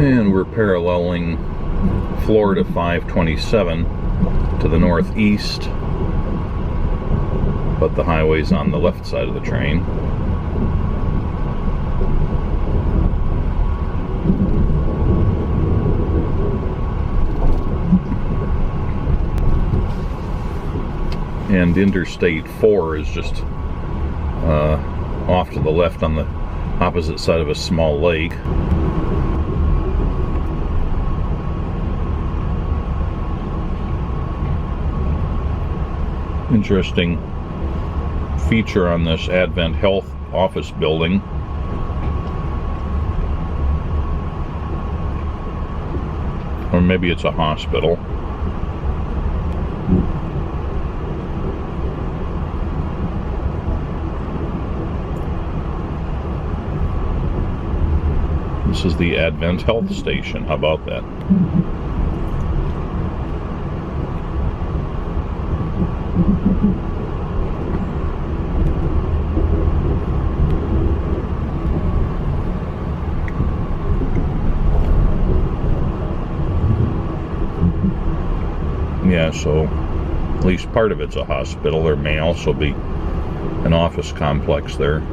And we're paralleling Florida 527 to the northeast, but the highway's on the left side of the train. And Interstate 4 is just off to the left on the opposite side of a small lake. Interesting feature on this Advent Health office building. Or maybe it's a hospital. This is the Advent Health Station. How about that? Yeah, so at least part of it's a hospital. There may also be an office complex there.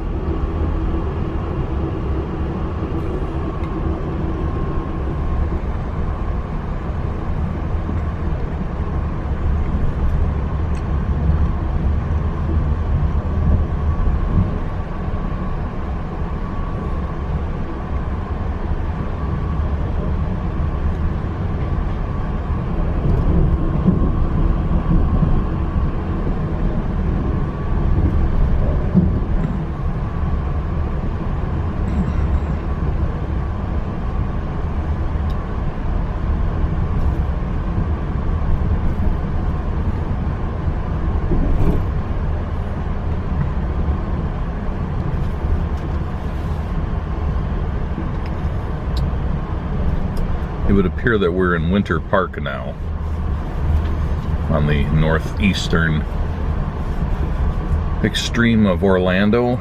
It would appear that we're in Winter Park now, on the northeastern extreme of Orlando.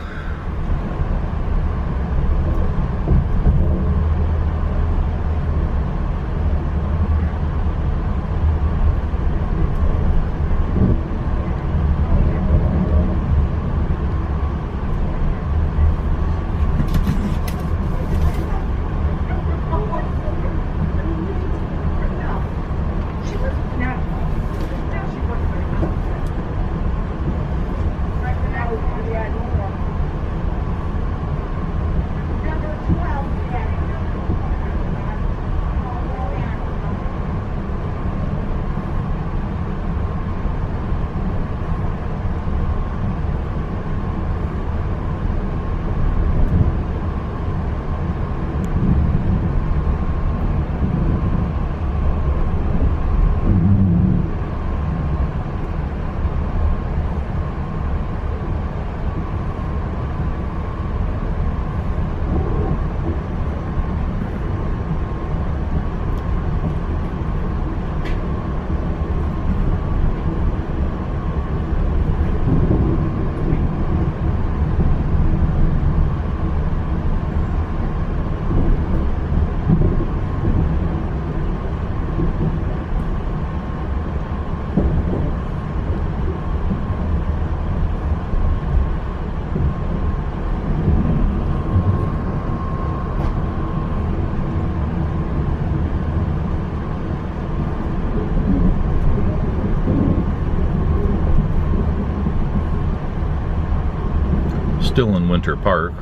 Still in Winter Park.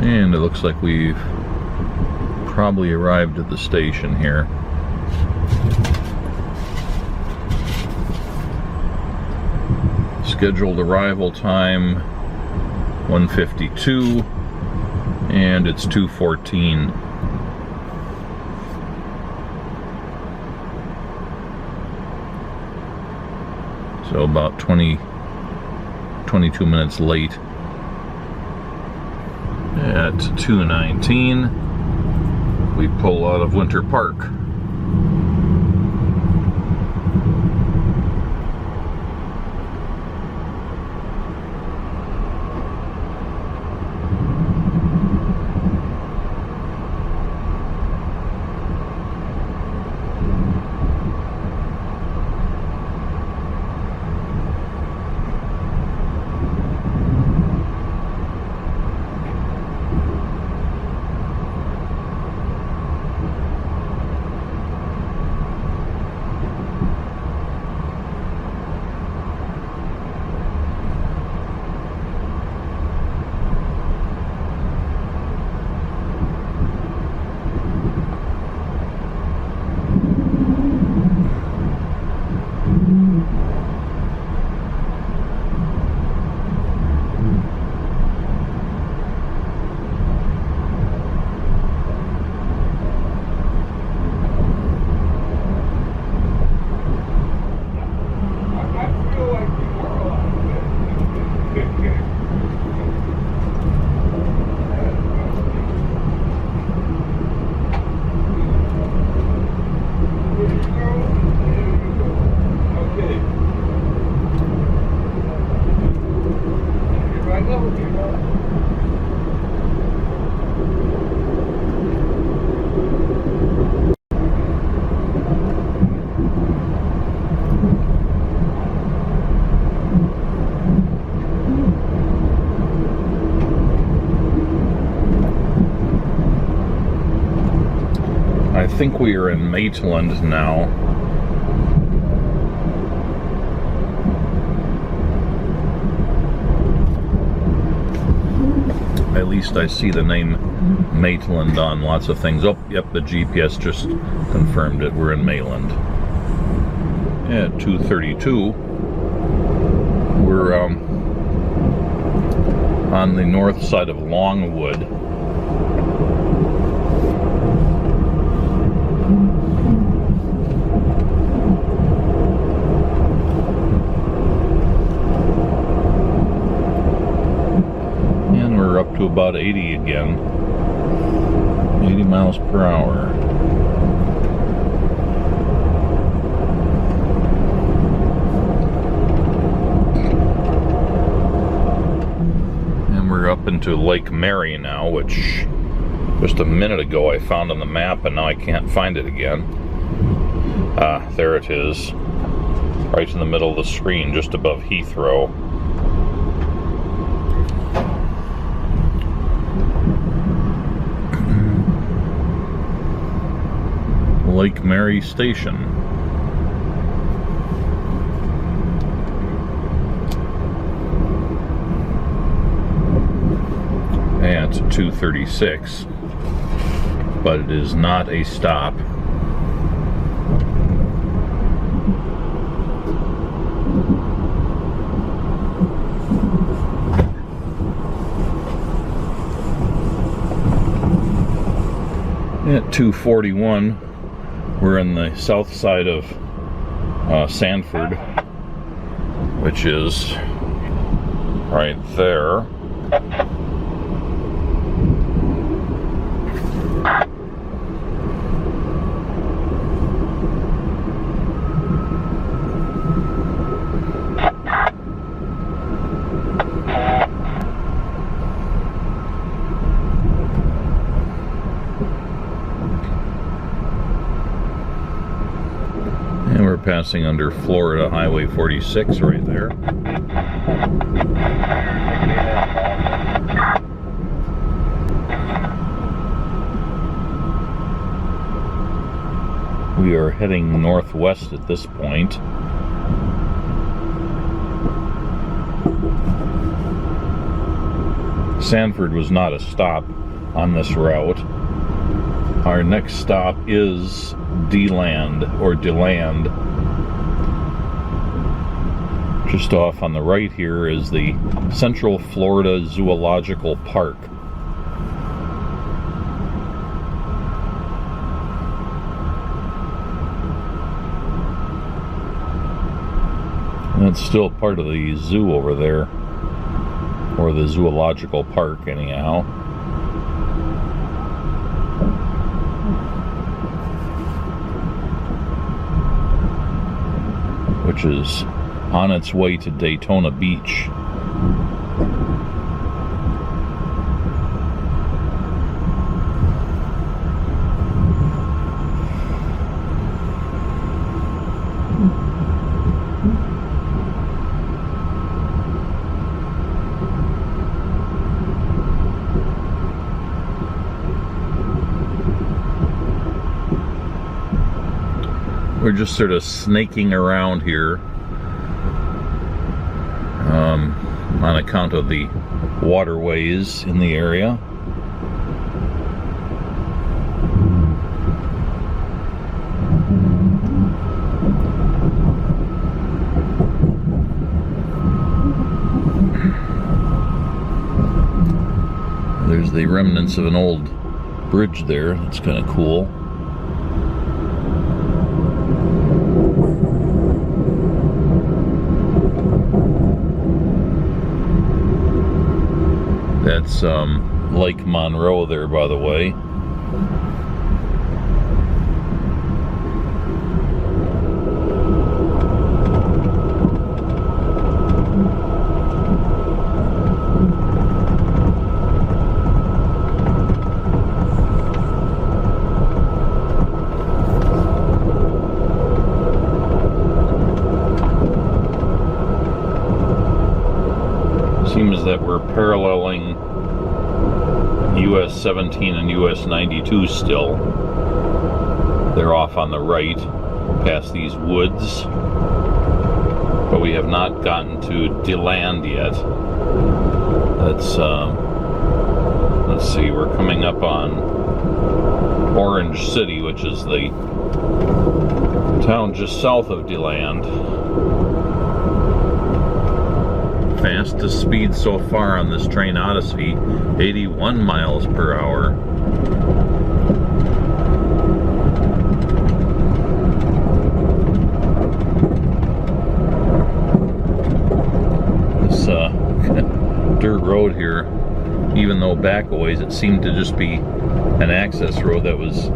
And it looks like we've probably arrived at the station here. Scheduled arrival time 1:52, and it's 2:14. So about 22 minutes late. At 2:19, we pull out of Winter Park. I think we are in Maitland now. At least I see the name Maitland on lots of things. Oh, yep, the GPS just confirmed it. We're in Maitland. At 2:32, we're on the north side of Longwood. Up to about 80 again. 80 miles per hour. And we're up into Lake Mary now, which just a minute ago I found on the map and now I can't find it again. Ah, there it is. Right in the middle of the screen, just above Heathrow. Lake Mary Station. At 2:36, but it is not a stop. At 2:41, we're in the south side of Sanford, which is right there. And we're passing under Florida Highway 46 right there. We are heading northwest at this point. Sanford was not a stop on this route. Our next stop is DeLand, or DeLand. Just off on the right here is the Central Florida Zoological Park. That's still part of the zoo over there, or the zoological park anyhow. Which is on its way to Daytona Beach. We're just sort of snaking around here on account of the waterways in the area. There's the remnants of an old bridge there. That's kind of cool. That's Lake Monroe there, by the way. US 17 and US 92 still. They're off on the right, past these woods. But we have not gotten to DeLand yet. Let's see, we're coming up on Orange City, which is the town just south of DeLand. Fastest speed so far on this train Odyssey, 81 miles per hour. This dirt road here, even though back a ways, it seemed to just be an access road that was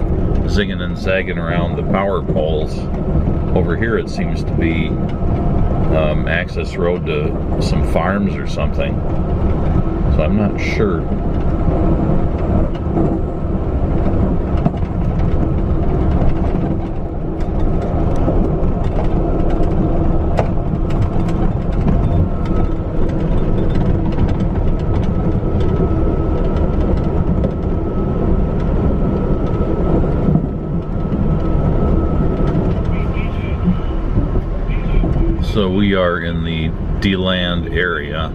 zigging and zagging around the power poles. Over here it seems to be access road to some farms or something, so I'm not sure. So we are in the DeLand area.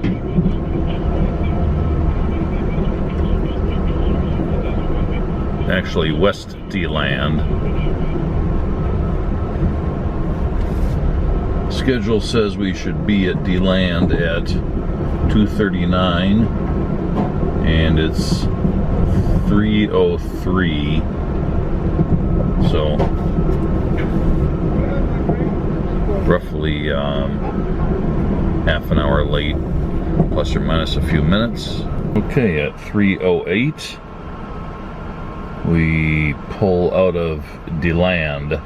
Actually, West DeLand. Schedule says we should be at DeLand at 2:39, and it's 3:03. So roughly half an hour late, plus or minus a few minutes. Okay, at 3:08 we pull out of DeLand.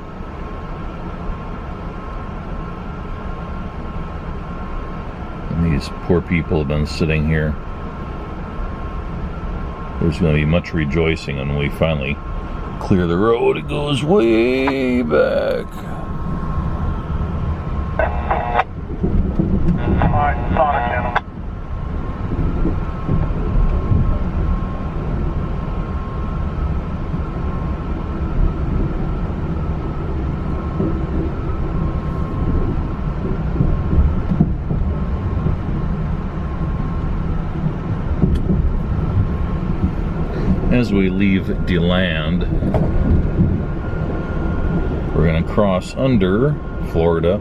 And these poor people have been sitting here. There's going to be much rejoicing when we finally clear the road. It goes way back. As we leave DeLand, we're going to cross under Florida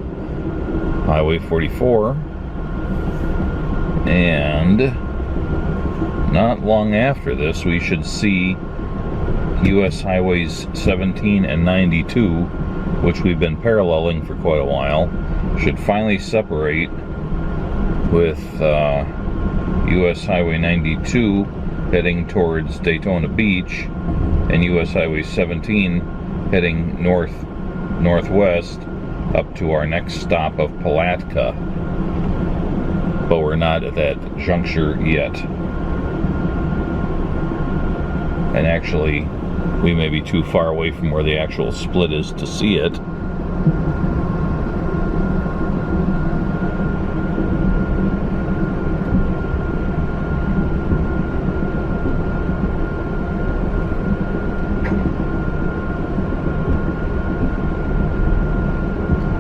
Highway 44, and not long after this we should see US Highways 17 and 92, which we've been paralleling for quite a while, should finally separate, with US Highway 92 heading towards Daytona Beach and US Highway 17 heading northwest up to our next stop of Palatka. But we're not at that juncture yet. And actually, we may be too far away from where the actual split is to see it.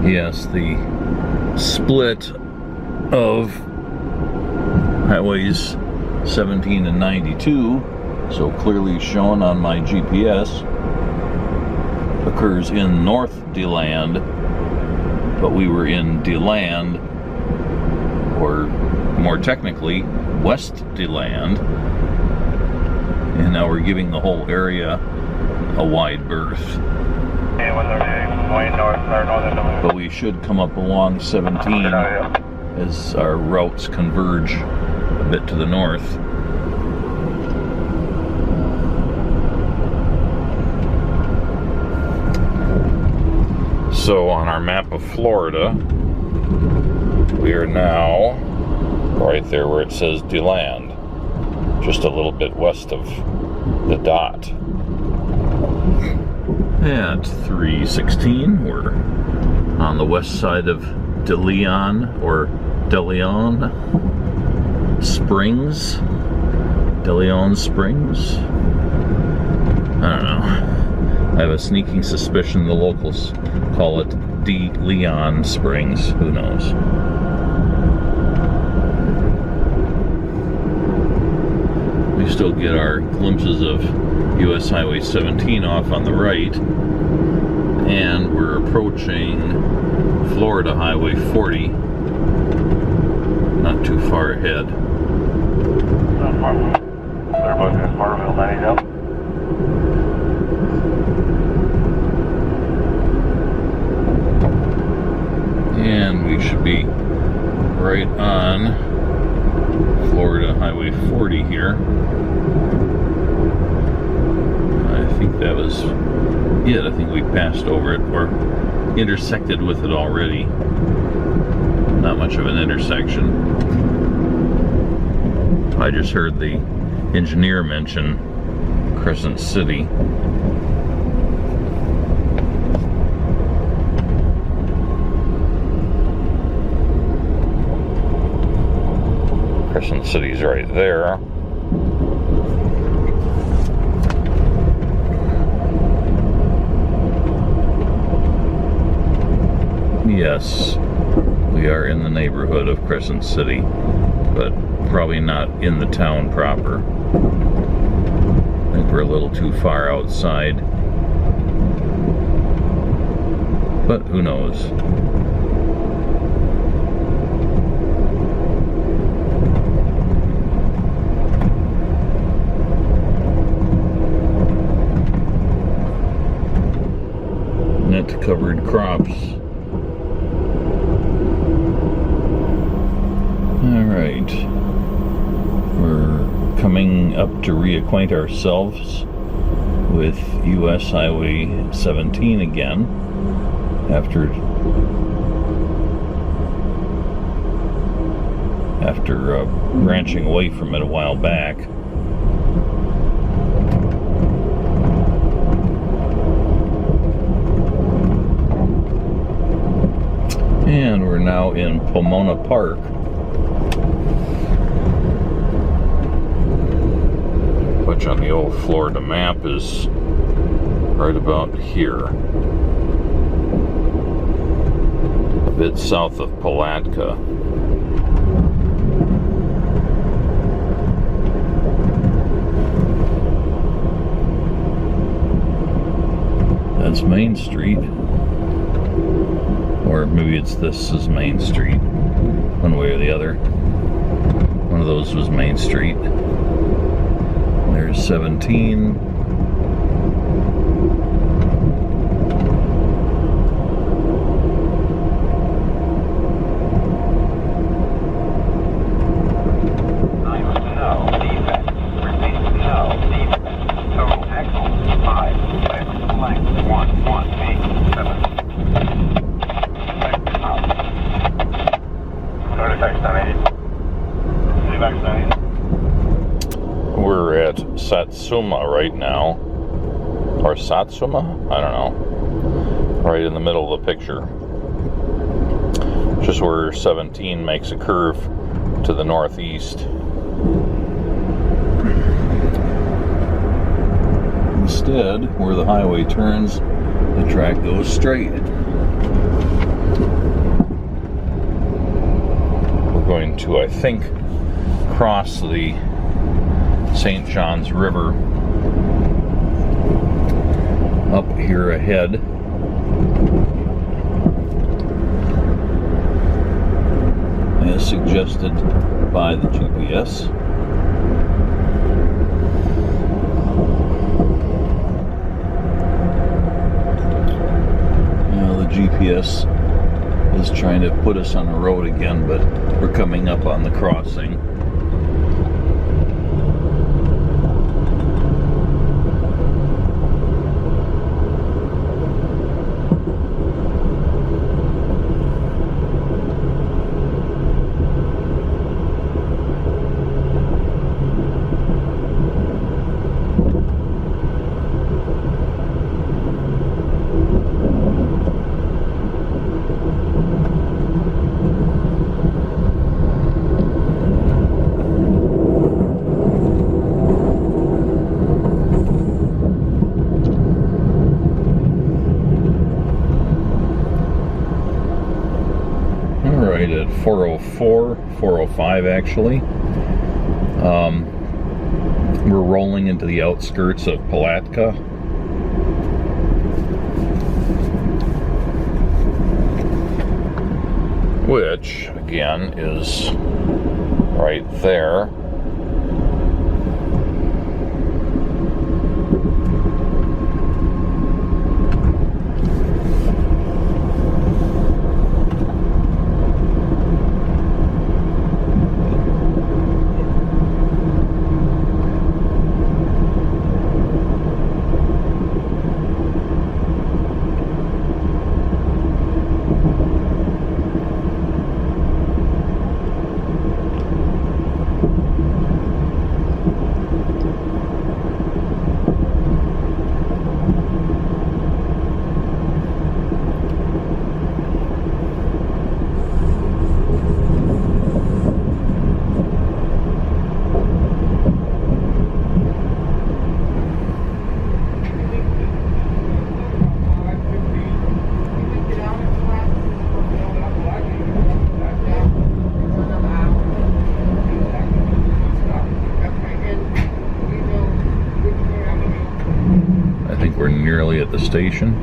Yes, the split of Highways 17 and 92, so clearly shown on my GPS, occurs in North DeLand, but we were in DeLand, or more technically, West DeLand, and now we're giving the whole area a wide berth. But we should come up along 17 as our routes converge a bit to the north. So on our map of Florida, we are now right there where it says DeLand, just a little bit west of the dot. At 3:16, we're on the west side of DeLeon Springs. DeLeon Springs? I don't know. I have a sneaking suspicion the locals call it DeLeon Springs. Who knows? We still get our glimpses of US Highway 17 off on the right, and we're approaching Florida Highway 40, not too far ahead. And we should be right on Florida Highway 40 here. I think that was it. I think we passed over it or intersected with it already. Not much of an intersection. I just heard the engineer mention Crescent City. Crescent City's right there. Yes, we are in the neighborhood of Crescent City, but probably not in the town proper. I think we're a little too far outside, but who knows? Net-covered crops. Alright, we're coming up to reacquaint ourselves with US Highway 17 again after branching away from it a while back. And we're now in Pomona Park. Which on the old Florida map is right about here. A bit south of Palatka. That's Main Street. Or maybe this is Main Street. One way or the other. One of those was Main Street. There's 17. We're at Satsuma right now, or Satsuma? I don't know. Right in the middle of the picture. Just where 17 makes a curve to the northeast. Instead, where the highway turns, the track goes straight. We're going to, I think, cross the St. Johns River up here ahead. As suggested by the GPS. Now the GPS is trying to put us on the road again, but we're coming up on the crossing. right at 404, 405 actually. We're rolling into the outskirts of Palatka. Which, again, is right there. We're nearly at the station.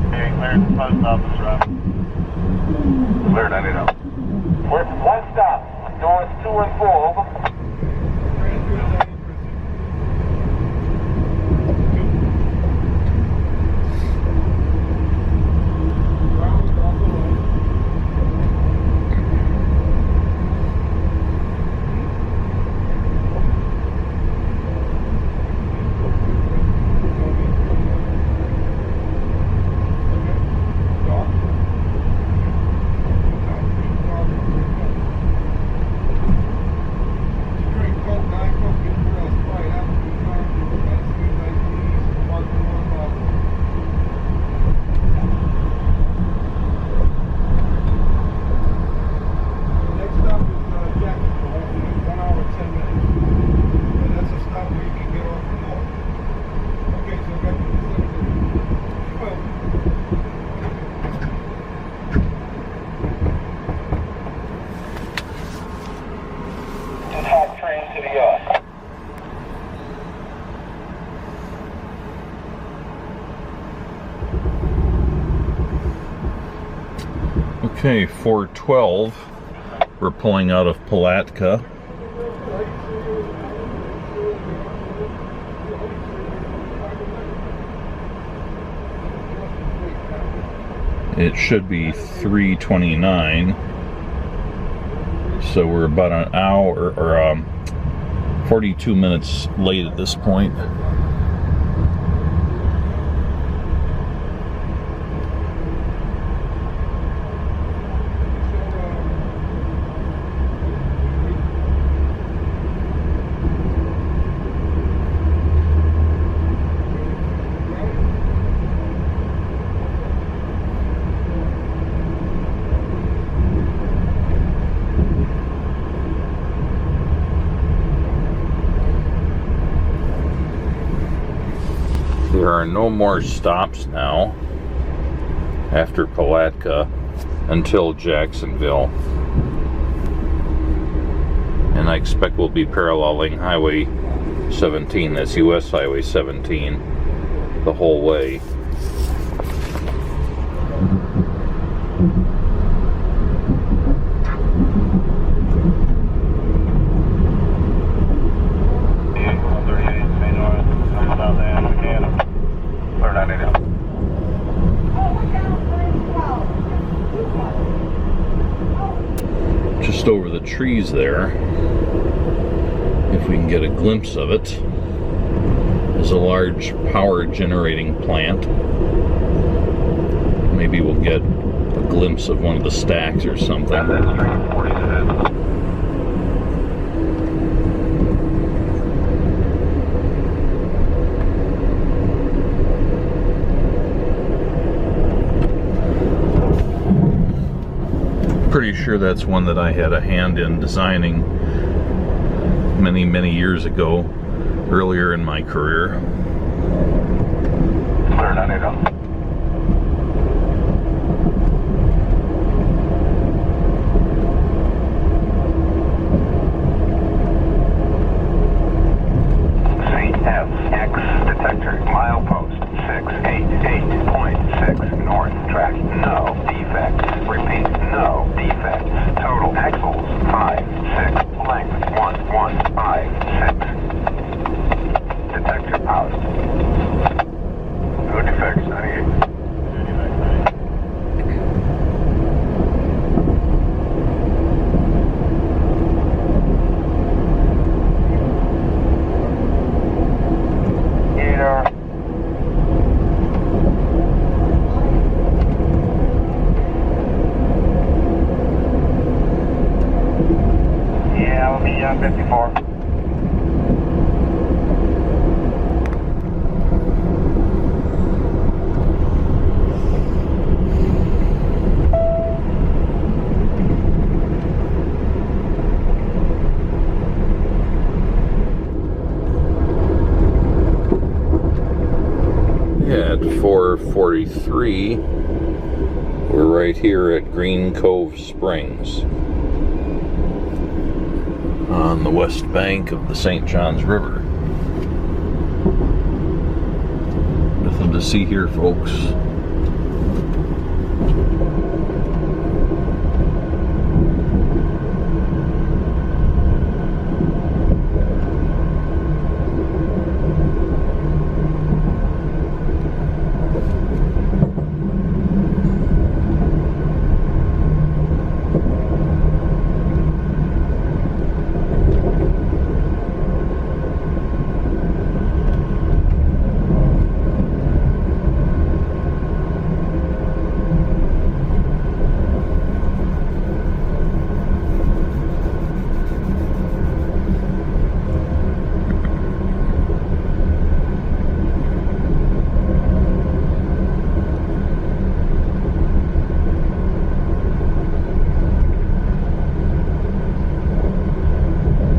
Okay, cleared the post office route. Cleared, I need help. We're one stop. Doors 2 and 4, over. Okay, 412. We're pulling out of Palatka. It should be 3:29. So we're about an hour or 42 minutes late at this point. There are no more stops now after Palatka until Jacksonville. And I expect we'll be paralleling Highway 17, that's US Highway 17, the whole way. Just over the trees there, if we can get a glimpse of it, is a large power generating plant. Maybe we'll get a glimpse of one of the stacks or something. Pretty pretty sure that's one that I had a hand in designing many, many years ago, earlier in my career. Clear 98. CFX detector, milepost 688.6 north, track, no defects. Repeat, no defects. Total axles 5, 6, length 1156. Detector out. No defects, 98. Yeah, we'll be 54. At 4:43, we're right here at Green Cove Springs on the west bank of the St. Johns River. Nothing to see here, folks.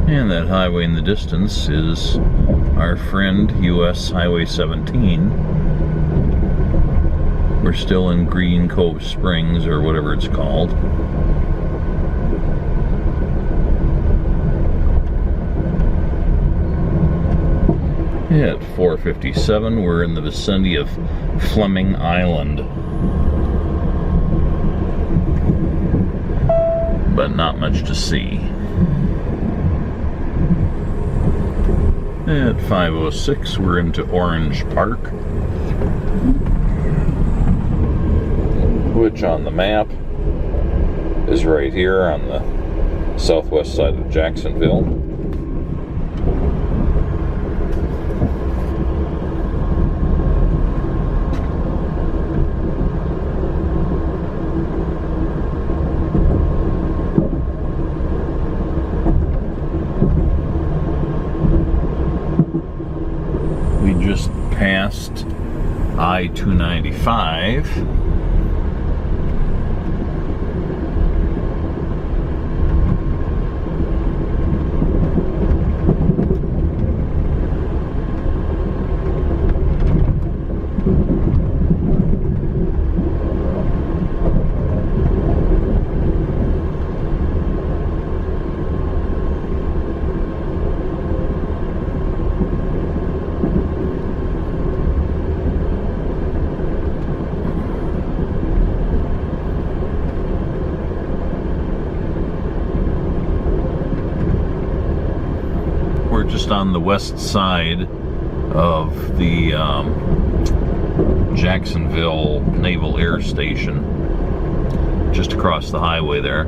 And that highway in the distance is our friend US Highway 17. We're still in Green Cove Springs, or whatever it's called. At 4:57, we're in the vicinity of Fleming Island. But not much to see. At 5:06, we're into Orange Park, which on the map is right here on the southwest side of Jacksonville. Just passed I-295. Just on the west side of the Jacksonville Naval Air Station, just across the highway there.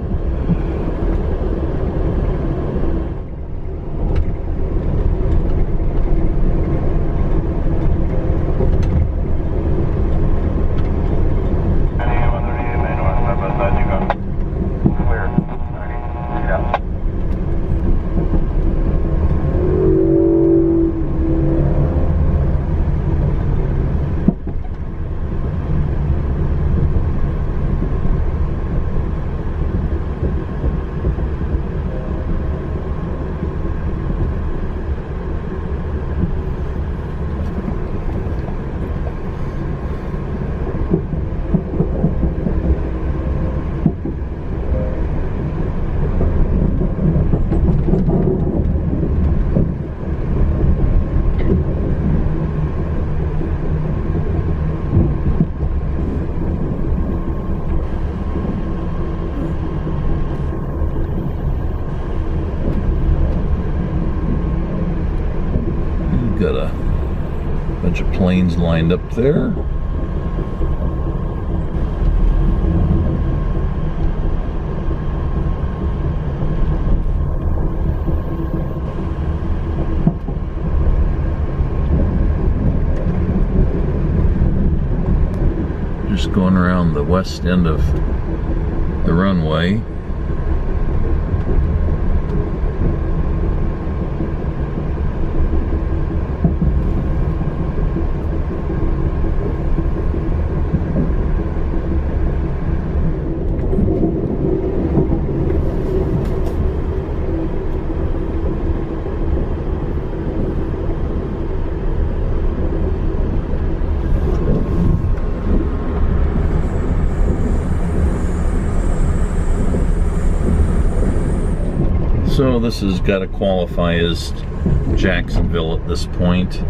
Bunch of planes lined up there. Just going around the west end of the runway. So this has got to qualify as Jacksonville at this point.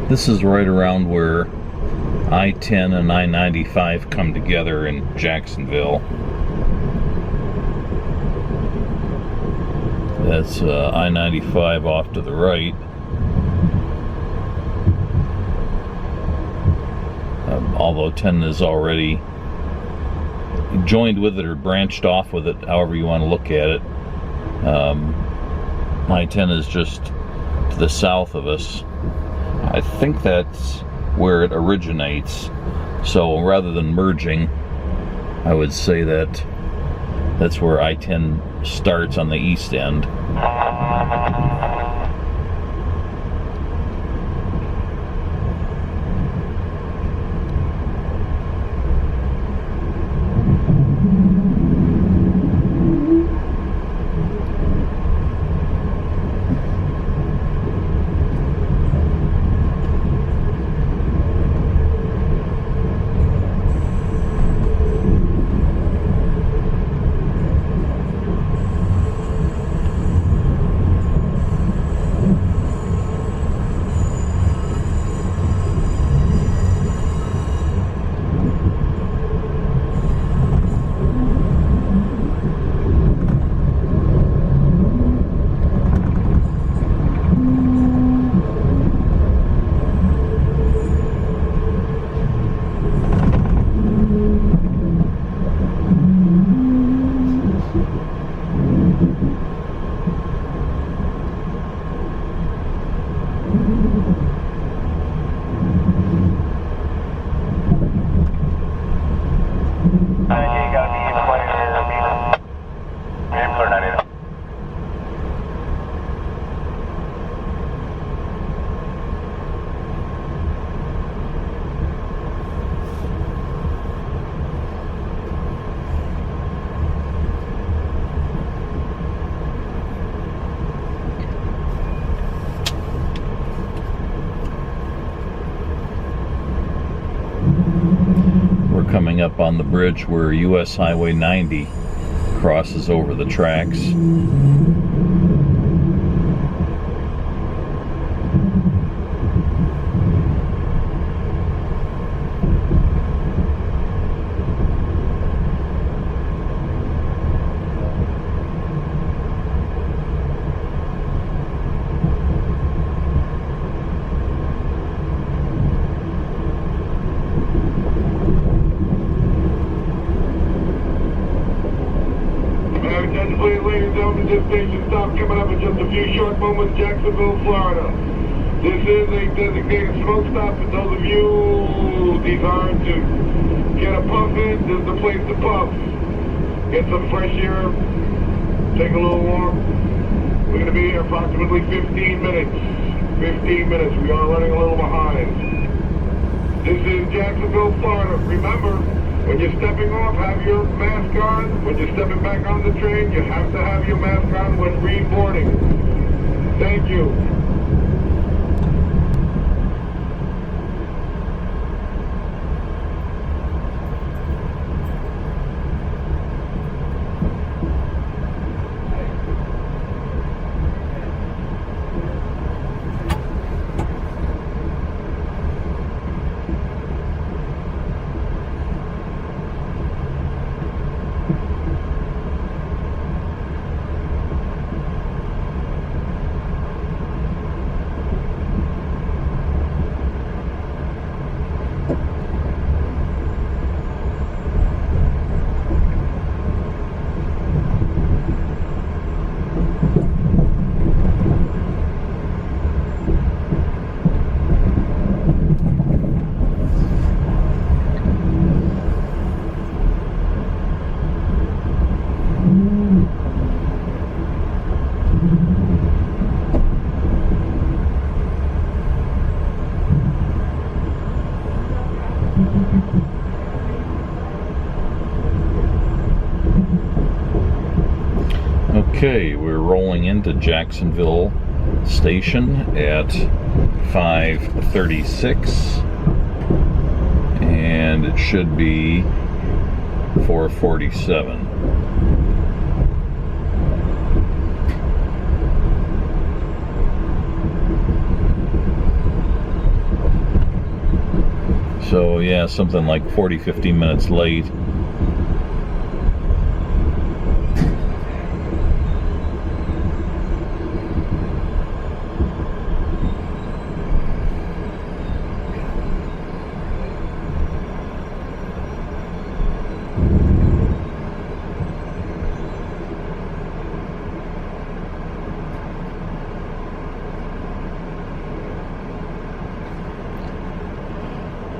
This is right around where I-10 and I-95 come together in Jacksonville. That's I-95 off to the right. Although 10 is already joined with it or branched off with it, however you want to look at it. I-10 is just to the south of us. I think that's where it originates. So rather than merging, I would say that that's where I-10 starts on the east end. Coming up on the bridge where US Highway 90 crosses over the tracks. Ladies and gentlemen, this station stop coming up in just a few short moments, Jacksonville, Florida. This is a designated smoke stop for those of you desiring to get a puff in. This is the place to puff. Get some fresh air, take a little walk. We're going to be here approximately 15 minutes. 15 minutes. We are running a little behind. This is Jacksonville, Florida. Remember, when you're stepping off, have your mask on. When you're stepping back on the train, you have to have your mask on when reboarding. Thank you. Okay, we're rolling into Jacksonville Station at 5:36, and it should be 4:47. So yeah, something like 40-50 minutes late.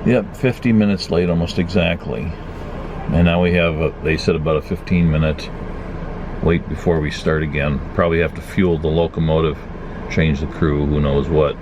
Yep, 50 minutes late, almost exactly. And now we have, they said about a 15-minute wait before we start again. Probably have to fuel the locomotive, change the crew, who knows what.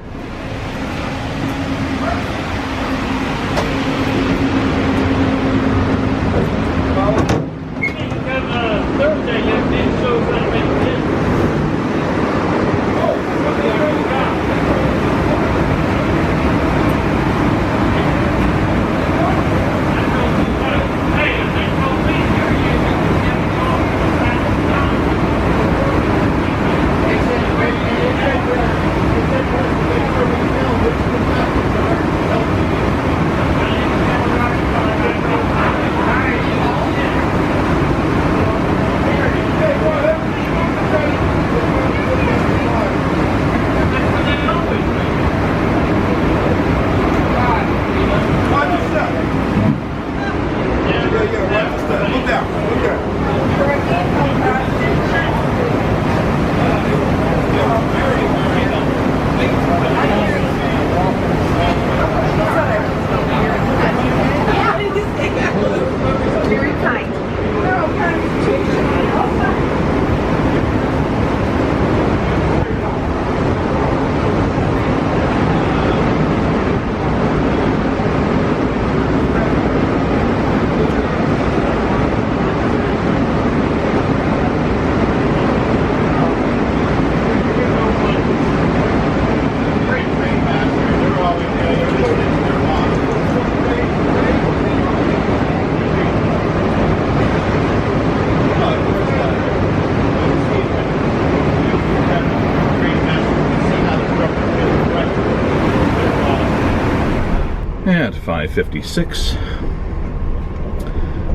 At 5:56,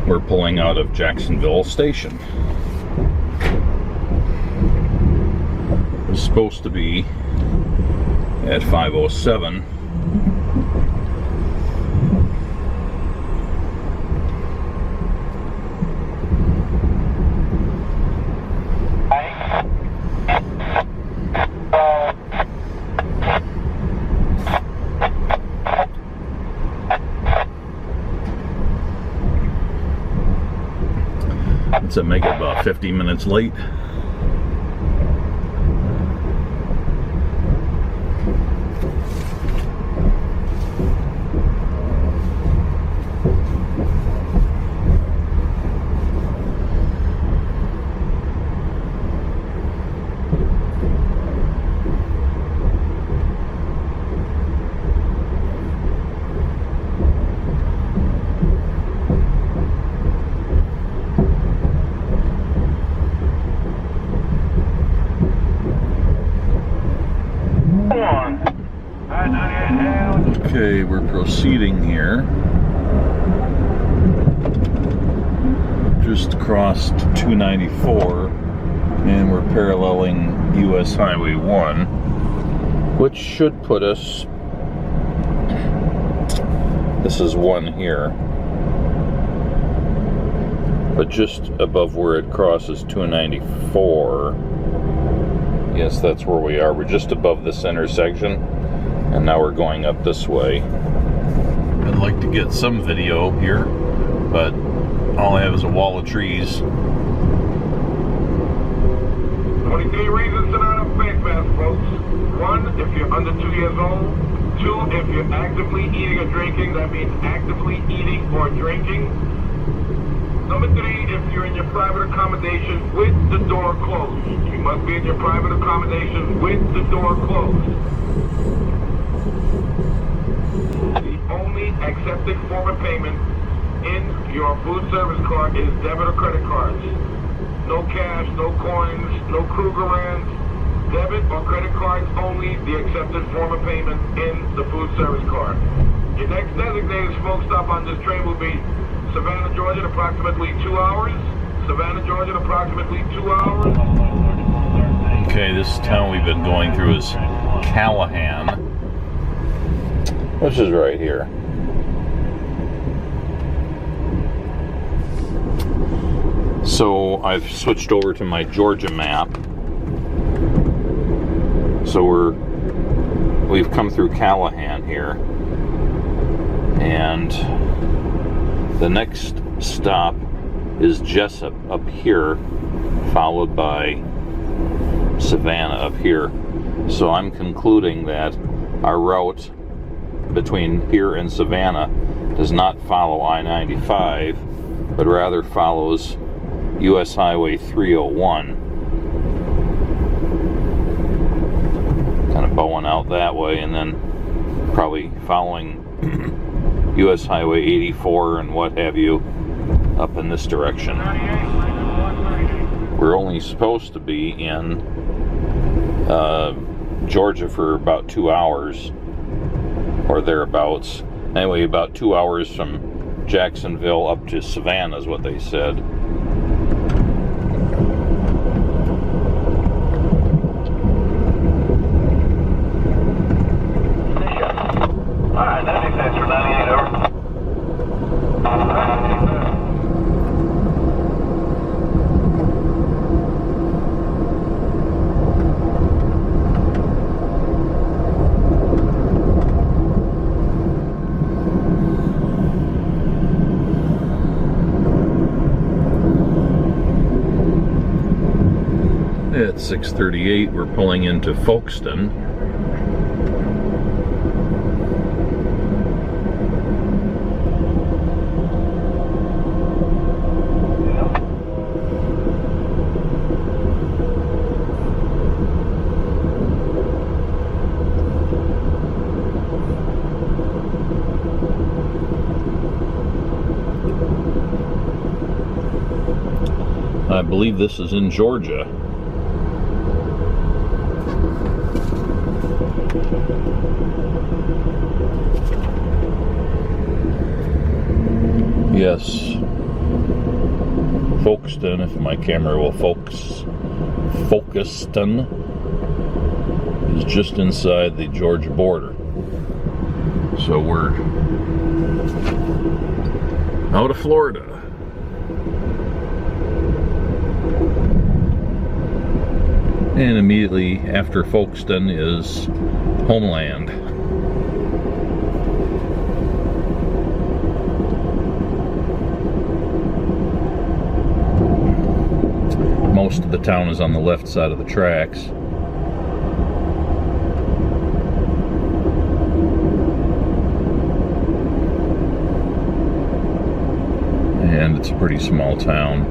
we're pulling out of Jacksonville Station. It was supposed to be at 5:07. To make it about 50 minutes late. Okay, we're proceeding here. Just crossed 294 and we're paralleling US Highway 1, which should put us, this is 1 here, but just above where it crosses 294. Yes, that's where we are. We're just above this intersection, and now we're going up this way. I'd like to get some video here, but all I have is a wall of trees. 23 reasons to not have face mask, folks. 1, if you're under 2 years old. 2, if you're actively eating or drinking, that means actively eating or drinking. Number 3, if you're in your private accommodation with the door closed. You must be in your private accommodation with the door closed. The only accepted form of payment in your food service card is debit or credit cards. No cash, no coins, no Krugerrands. Debit or credit cards only, the accepted form of payment in the food service card. Your next designated smoke stop on this train will be Savannah, Georgia, in approximately 2 hours. Savannah, Georgia, in approximately 2 hours. Okay, this town we've been going through is Callahan, which is right here. So I've switched over to my Georgia map. So we've come through Callahan here, and the next stop is Jessup up here, followed by Savannah up here. So I'm concluding that our route between here and Savannah does not follow I-95, but rather follows US Highway 301. Kind of bowing out that way, and then probably following US Highway 84 and what have you up in this direction. We're only supposed to be in Georgia for about 2 hours or thereabouts. Anyway, about 2 hours from Jacksonville up to Savannah is what they said. Alright, 96 for 98, over. At 6:38, we're pulling into Folkestone. I believe this is in Georgia. Yes, Folkestone, if my camera will focus. Folkestone is just inside the Georgia border. So we're out of Florida. And immediately after Folkestone is Homeland. Most of the town is on the left side of the tracks. And it's a pretty small town.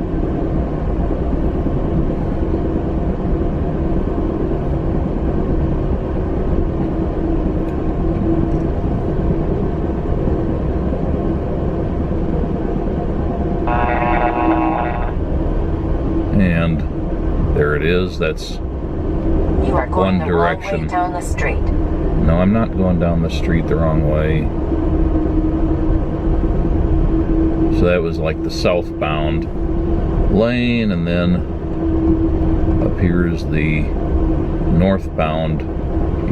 And there it is. That's you are going one direction. The wrong way down the street. No, I'm not going down the street the wrong way. So that was like the southbound lane, and then up here is the northbound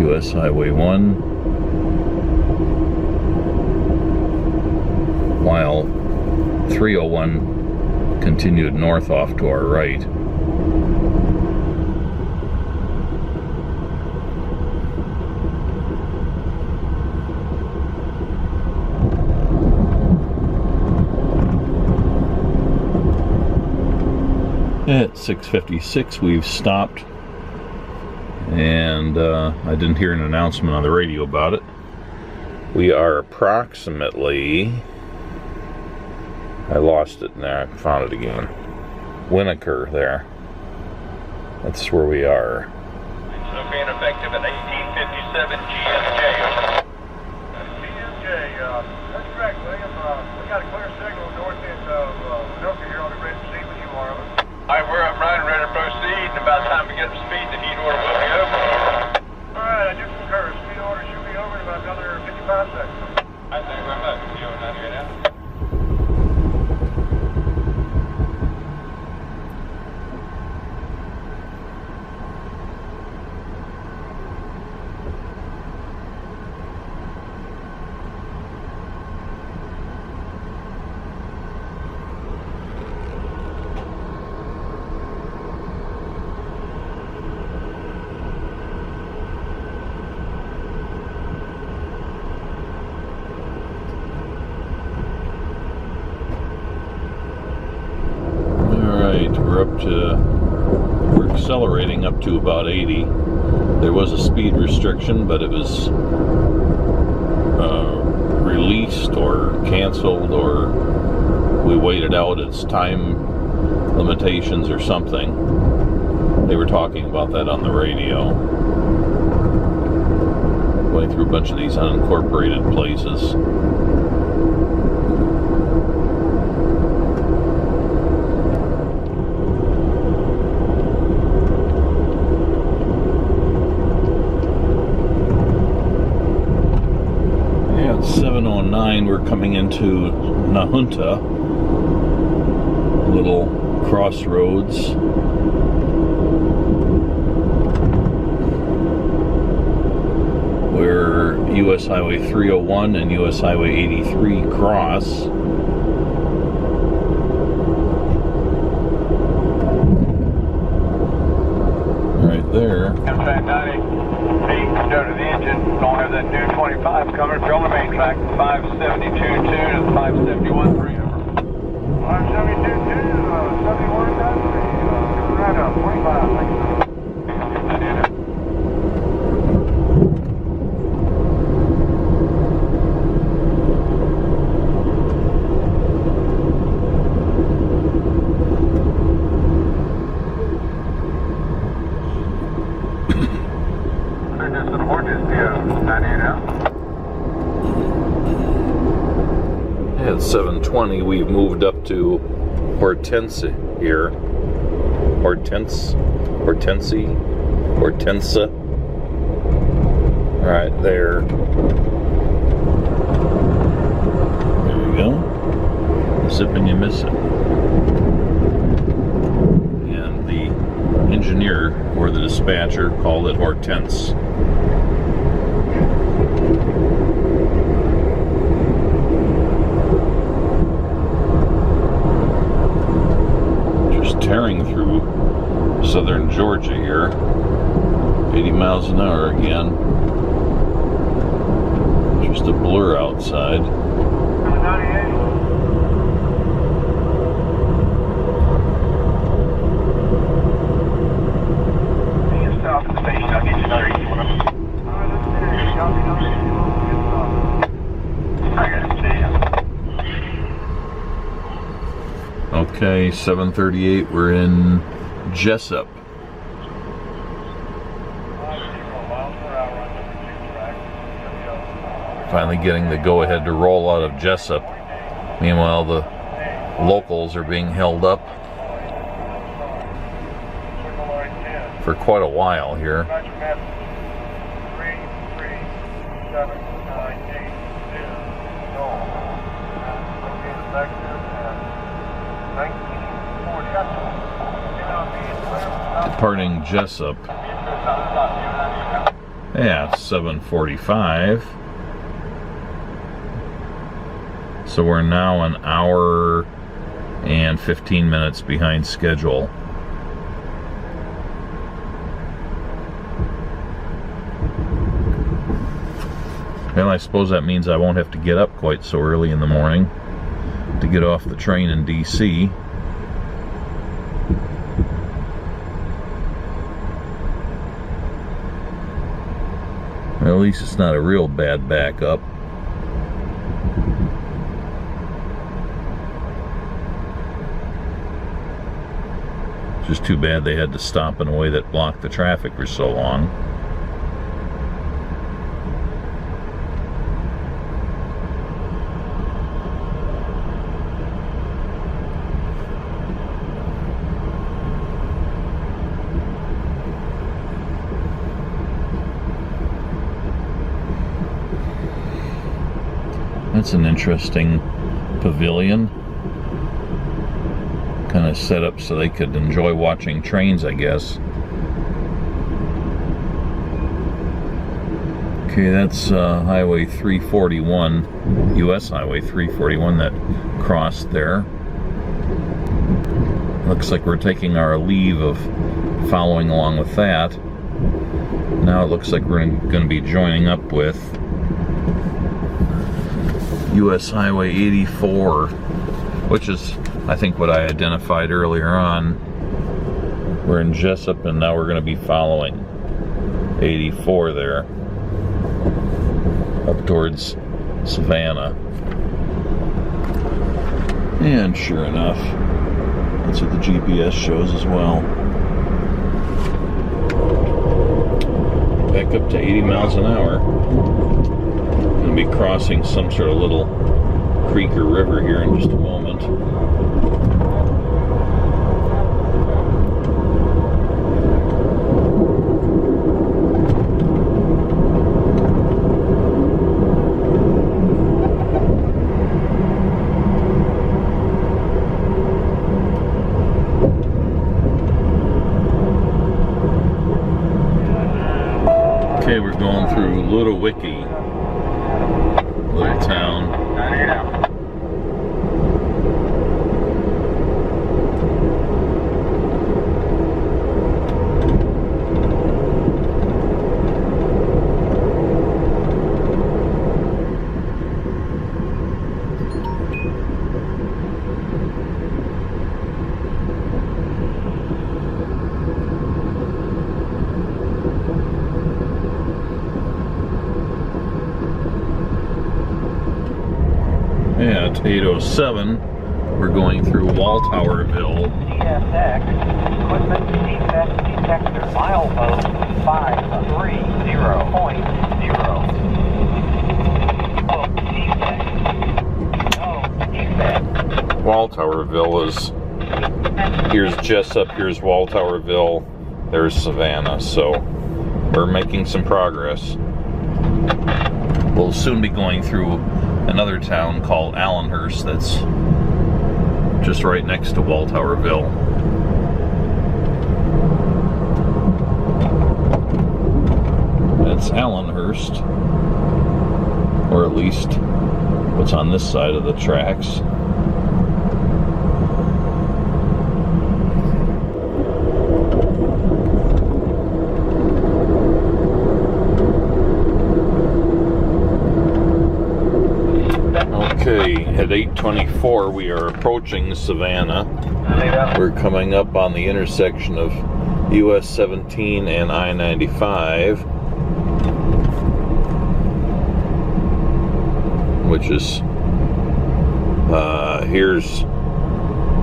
US Highway 1, while 301 continued north off to our right. At 6:56 we've stopped, and I didn't hear an announcement on the radio about it. We are approximately I lost it and I found it again. Winnaker there. That's where we are. Being effective at 1857 GMJ. That's correct, William. We got a clear signal north end of Palatka here. I'll be ready to proceed with you, Marlon. All right, we're up running, ready to proceed. And about time we get up to speed, the heat order will be over. All right, I do concur. Speed order should be over in about another 55 seconds. I thank you very much. See you over 98 now. We're accelerating up to about 80. There was a speed restriction, but it was released or canceled, or we waited out its time limitations or something. They were talking about that on the radio. Going through a bunch of these unincorporated places. We're coming into Nahunta, little crossroads. Where US Highway 301 and US Highway 83 cross. Right there. AMTRAK 90. Go to the engine. Don't have that new 25 coming from the main track. 572.2 to 571.3 over. 572.2 71 right up 25. Thank you. At 720, we've moved up to Hortense here. Hortense. Right there. There you go. Zip and you miss it. And the engineer or the dispatcher called it Hortense. Tearing through southern Georgia here, 80 miles an hour again. Just a blur outside. Stop at the station. I'll get you another easy one. I got it. See ya. Okay, 7:38, we're in Jessup. Finally getting the go-ahead to roll out of Jessup. Meanwhile, the locals are being held up for quite a while here. Departing Jessup. Yeah, 7:45. So we're now an hour and 15 minutes behind schedule. Well, I suppose that means I won't have to get up quite so early in the morning to get off the train in DC. Well, at least it's not a real bad backup. Just too bad they had to stop in a way that blocked the traffic for so long. That's an interesting pavilion. Kind of set up so they could enjoy watching trains, I guess. Okay, that's Highway 341, US Highway 341 that crossed there. Looks like we're taking our leave of following along with that. Now it looks like we're going to be joining up with US Highway 84, which is, I think, what I identified earlier on. We're in Jessup, and now we're going to be following 84 there, up towards Savannah. And sure enough, that's what the GPS shows as well. Back up to 80 miles an hour. Going to be crossing some sort of little creek or river here in just a moment. Okay, we're going through Little Wiki, little town. At 8:07, we're going through Walltowerville. CSX, equipment defect detector, milepost 530.0. Oh, defect. No, defect. Walltowerville is, here's Jessup, here's Walltowerville, there's Savannah, so we're making some progress. We'll soon be going through another town called Allenhurst that's just right next to Walltowerville. That's Allenhurst, or at least what's on this side of the tracks. Okay, at 8:24 we are approaching Savannah. We're coming up on the intersection of US 17 and I-95, which is here's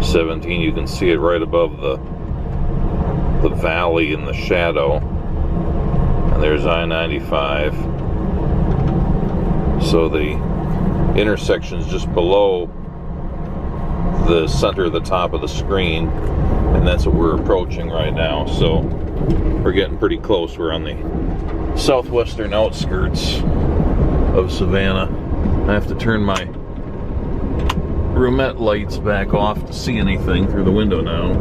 17. You can see it right above the valley in the shadow, and there's I-95. So the intersection's just below the center of the top of the screen, and that's what we're approaching right now. So we're getting pretty close. We're on the southwestern outskirts of Savannah. I have to turn my roomette lights back off to see anything through the window now.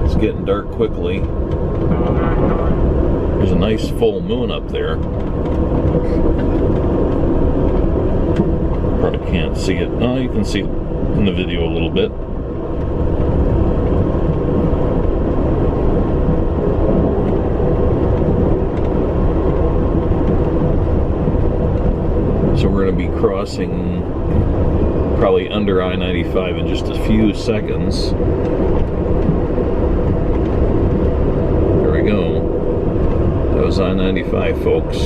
It's getting dark quickly. There's a nice full moon up there. Probably can't see it. No, you can see it in the video a little bit. So we're going to be crossing probably under I-95 in just a few seconds. There we go. That was I-95, folks.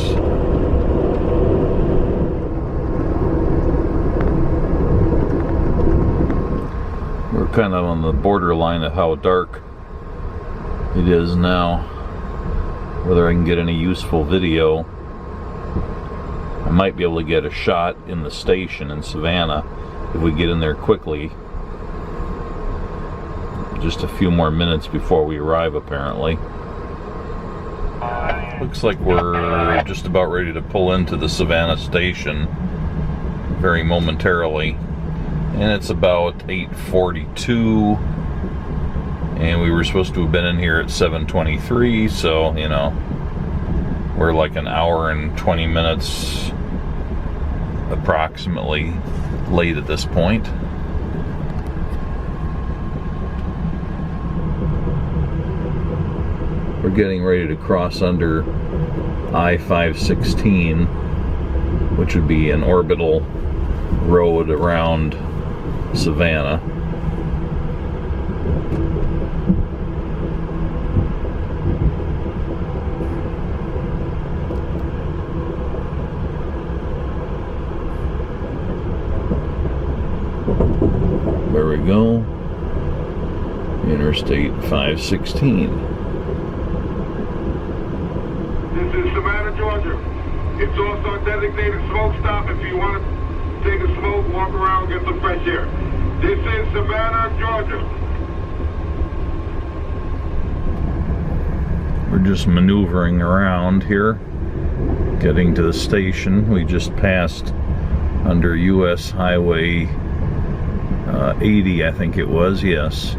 We're kind of on the borderline of how dark it is now. Whether I can get any useful video. I might be able to get a shot in the station in Savannah if we get in there quickly. Just a few more minutes before we arrive, apparently. Looks like we're just about ready to pull into the Savannah station very momentarily. And it's about 8:42. And we were supposed to have been in here at 7:23, so, you know, we're like an hour and 20 minutes approximately late at this point. We're getting ready to cross under I-516, which would be an orbital road around Savannah. There we go. Interstate 516. This is Savannah, Georgia. It's also a designated smoke stop if you want to take a smoke, walk around, get some fresh air. This is Savannah, Georgia. We're just maneuvering around here, getting to the station. We just passed under US Highway 80, I think it was, yes.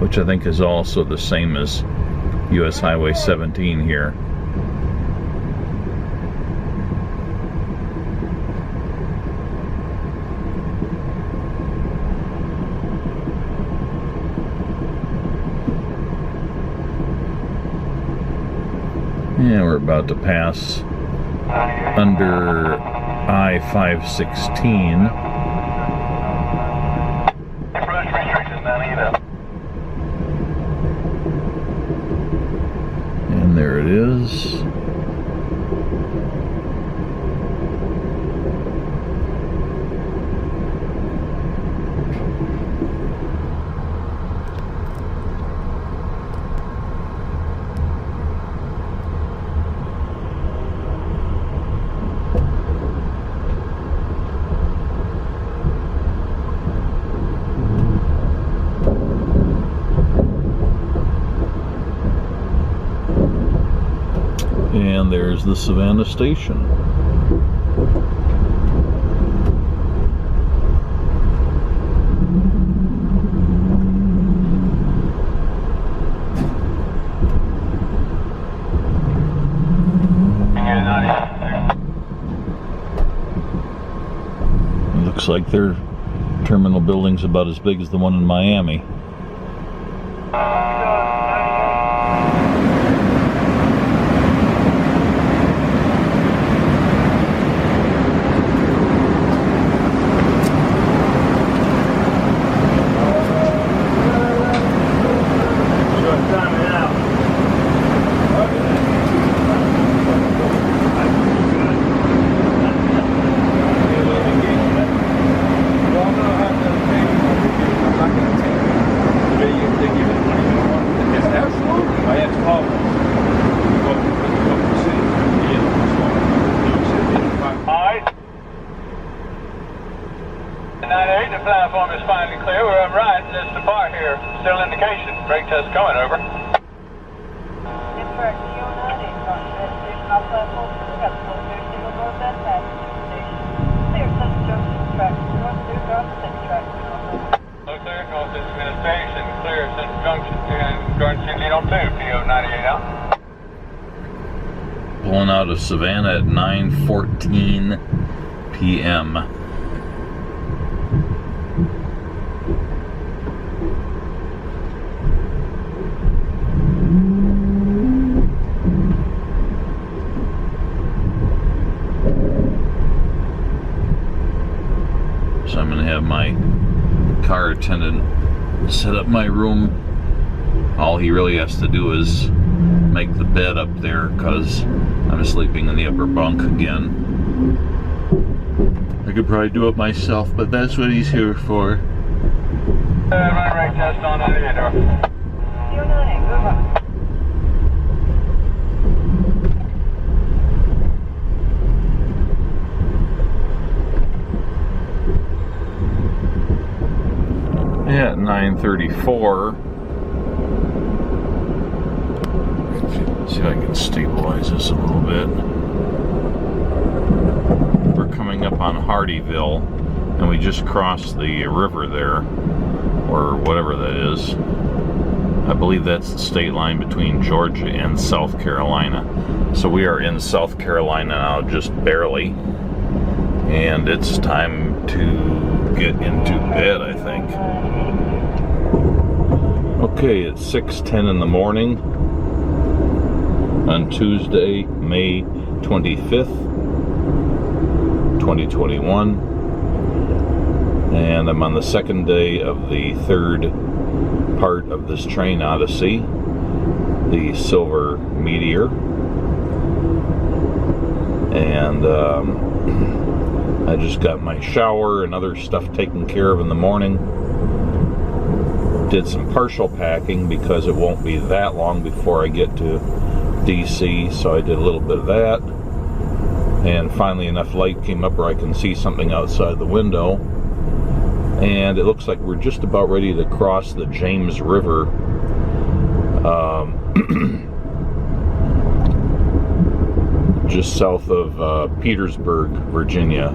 Which I think is also the same as US Highway 17 here. Yeah, we're about to pass under I-516. And there it is. And there's the Savannah station. It looks like their terminal building's about as big as the one in Miami. The platform is fine and clear. We're right, and there's the part here. Still indication. Brake test coming, over. Clear, North Administration, clear Central Junction, and Garden City lead on 2, PO 98 out. Pulling out of Savannah at 9:14 p.m. So I'm going to have my car attendant set up my room. All he really has to do is make the bed up there because I'm sleeping in the upper bunk again. I could probably do it myself, but that's what he's here for. Run rate test on Meteor. At 9:34. See if I can stabilize this a little bit. We're coming up on Hardyville, and we just crossed the river there, or whatever that is. I believe that's the state line between Georgia and South Carolina. So we are in South Carolina now, just barely. And it's time to get into bed, I think. Okay, it's 6:10 in the morning on Tuesday, May 25th, 2021. And I'm on the second day of the third part of this train Odyssey, the Silver Meteor. And I just got my shower and other stuff taken care of in the morning. Did some partial packing because it won't be that long before I get to DC, so I did a little bit of that. And finally enough light came up where I can see something outside the window. And it looks like we're just about ready to cross the James River. Just south of Petersburg, Virginia.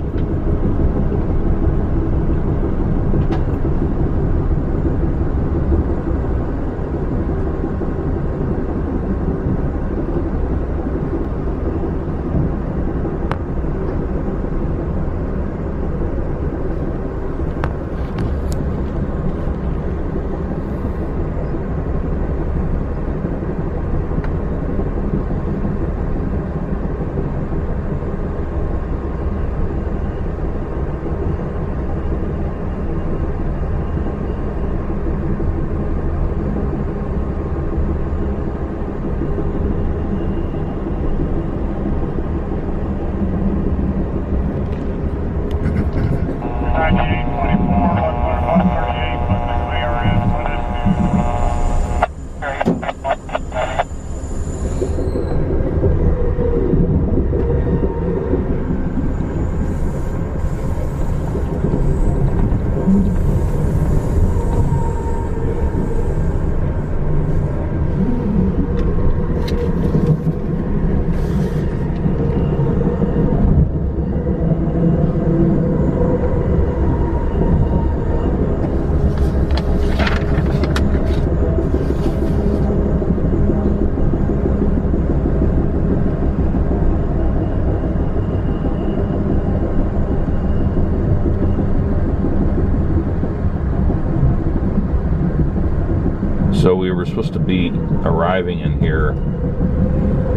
So we were supposed to be arriving in here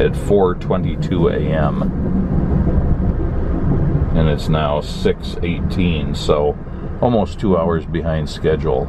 at 4:22 a.m. and it's now 6:18, so almost 2 hours behind schedule.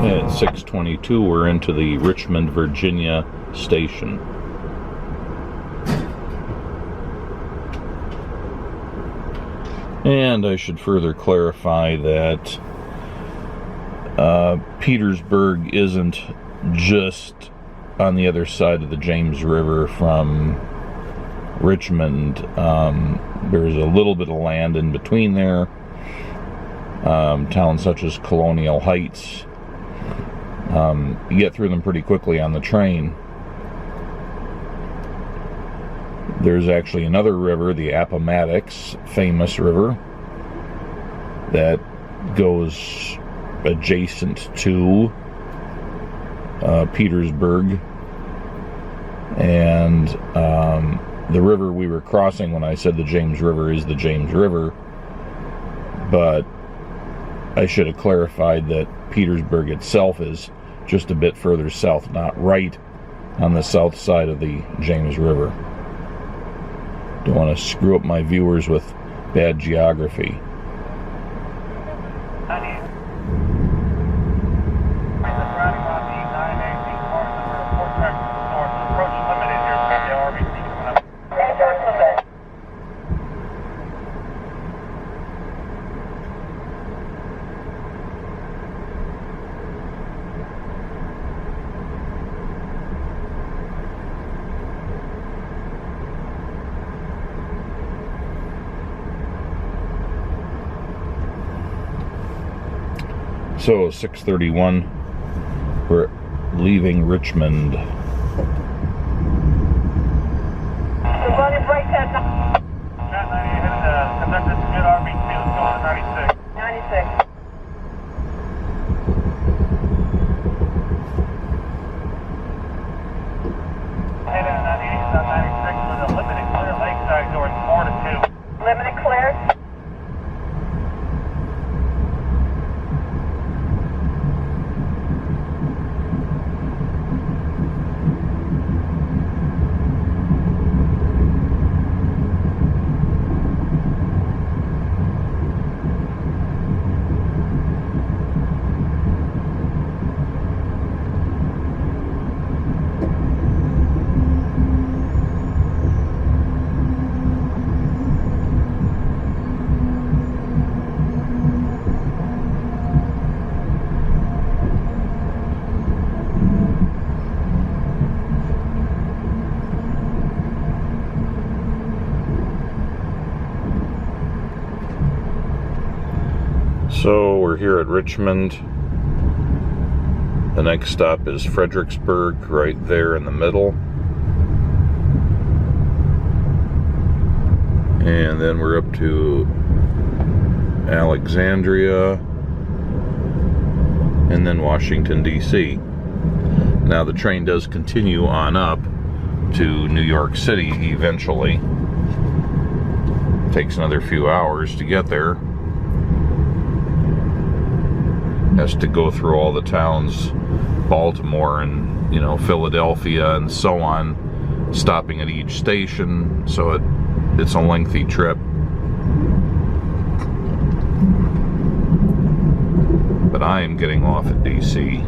At 6:22, we're into the Richmond, Virginia station. And I should further clarify that Petersburg isn't just on the other side of the James River from Richmond. There's a little bit of land in between there. Towns such as Colonial Heights. You get through them pretty quickly on the train. There's actually another river, the Appomattox, famous river, that goes adjacent to Petersburg. And the river we were crossing when I said the James River is the James River, but I should have clarified that Petersburg itself is just a bit further south, not right on the south side of the James River. Don't want to screw up my viewers with bad geography. So 6:31, we're leaving Richmond. We're running right at 98, conducted to good RBT, let's go to 96. 96. Heading to 98, 96 with a limited clear lakeside doors 4 to 2. Limited clear. So we're here at Richmond. The next stop is Fredericksburg, right there in the middle. And then we're up to Alexandria, and then Washington, D.C. Now the train does continue on up to New York City eventually. Takes another few hours to get there. Has to go through all the towns, Baltimore and, Philadelphia and so on, stopping at each station, so it's a lengthy trip. But I am getting off at DC.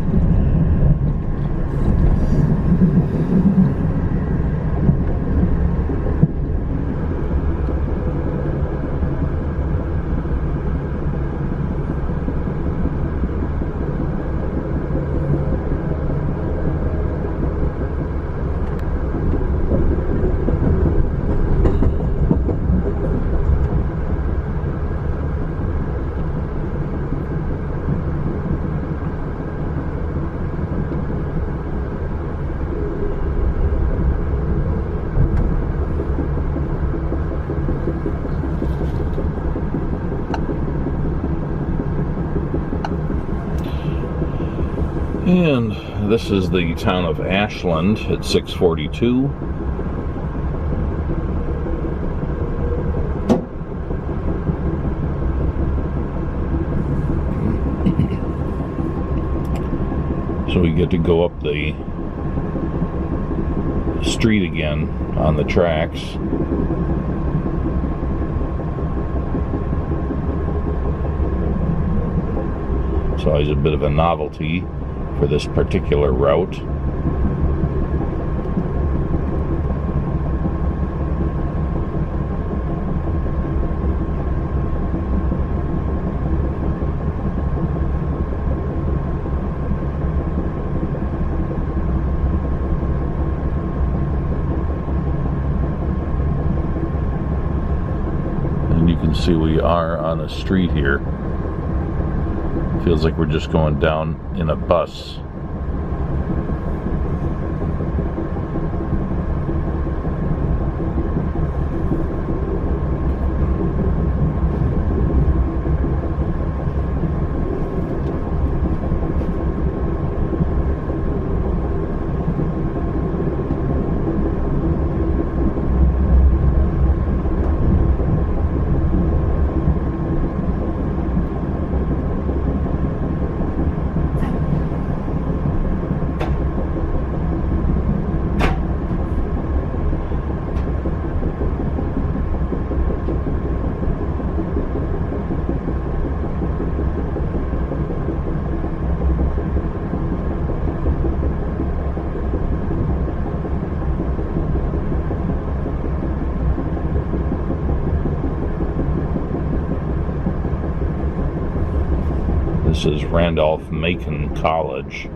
And this is the town of Ashland at 6:42. So we get to go up the street again on the tracks. So it's a bit of a novelty for this particular route. And you can see we are on a street here. Feels like we're just going down in a bus. This is Randolph-Macon College.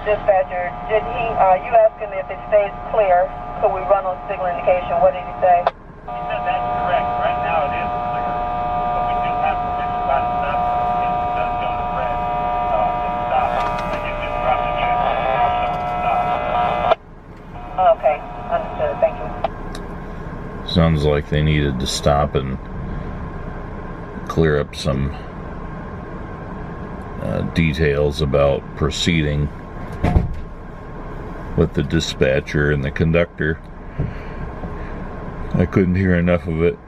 Dispatcher, did he, you asked him if it stays clear, so we run on signal indication. What did he say? He said that's correct. Right now it is clear, but we do have permission by the stop. If it does go to red, to stop. I can just drop the unit and stop. Okay, understood. Thank you. Sounds like they needed to stop and clear up some details about proceeding with the dispatcher and the conductor. I couldn't hear enough of it.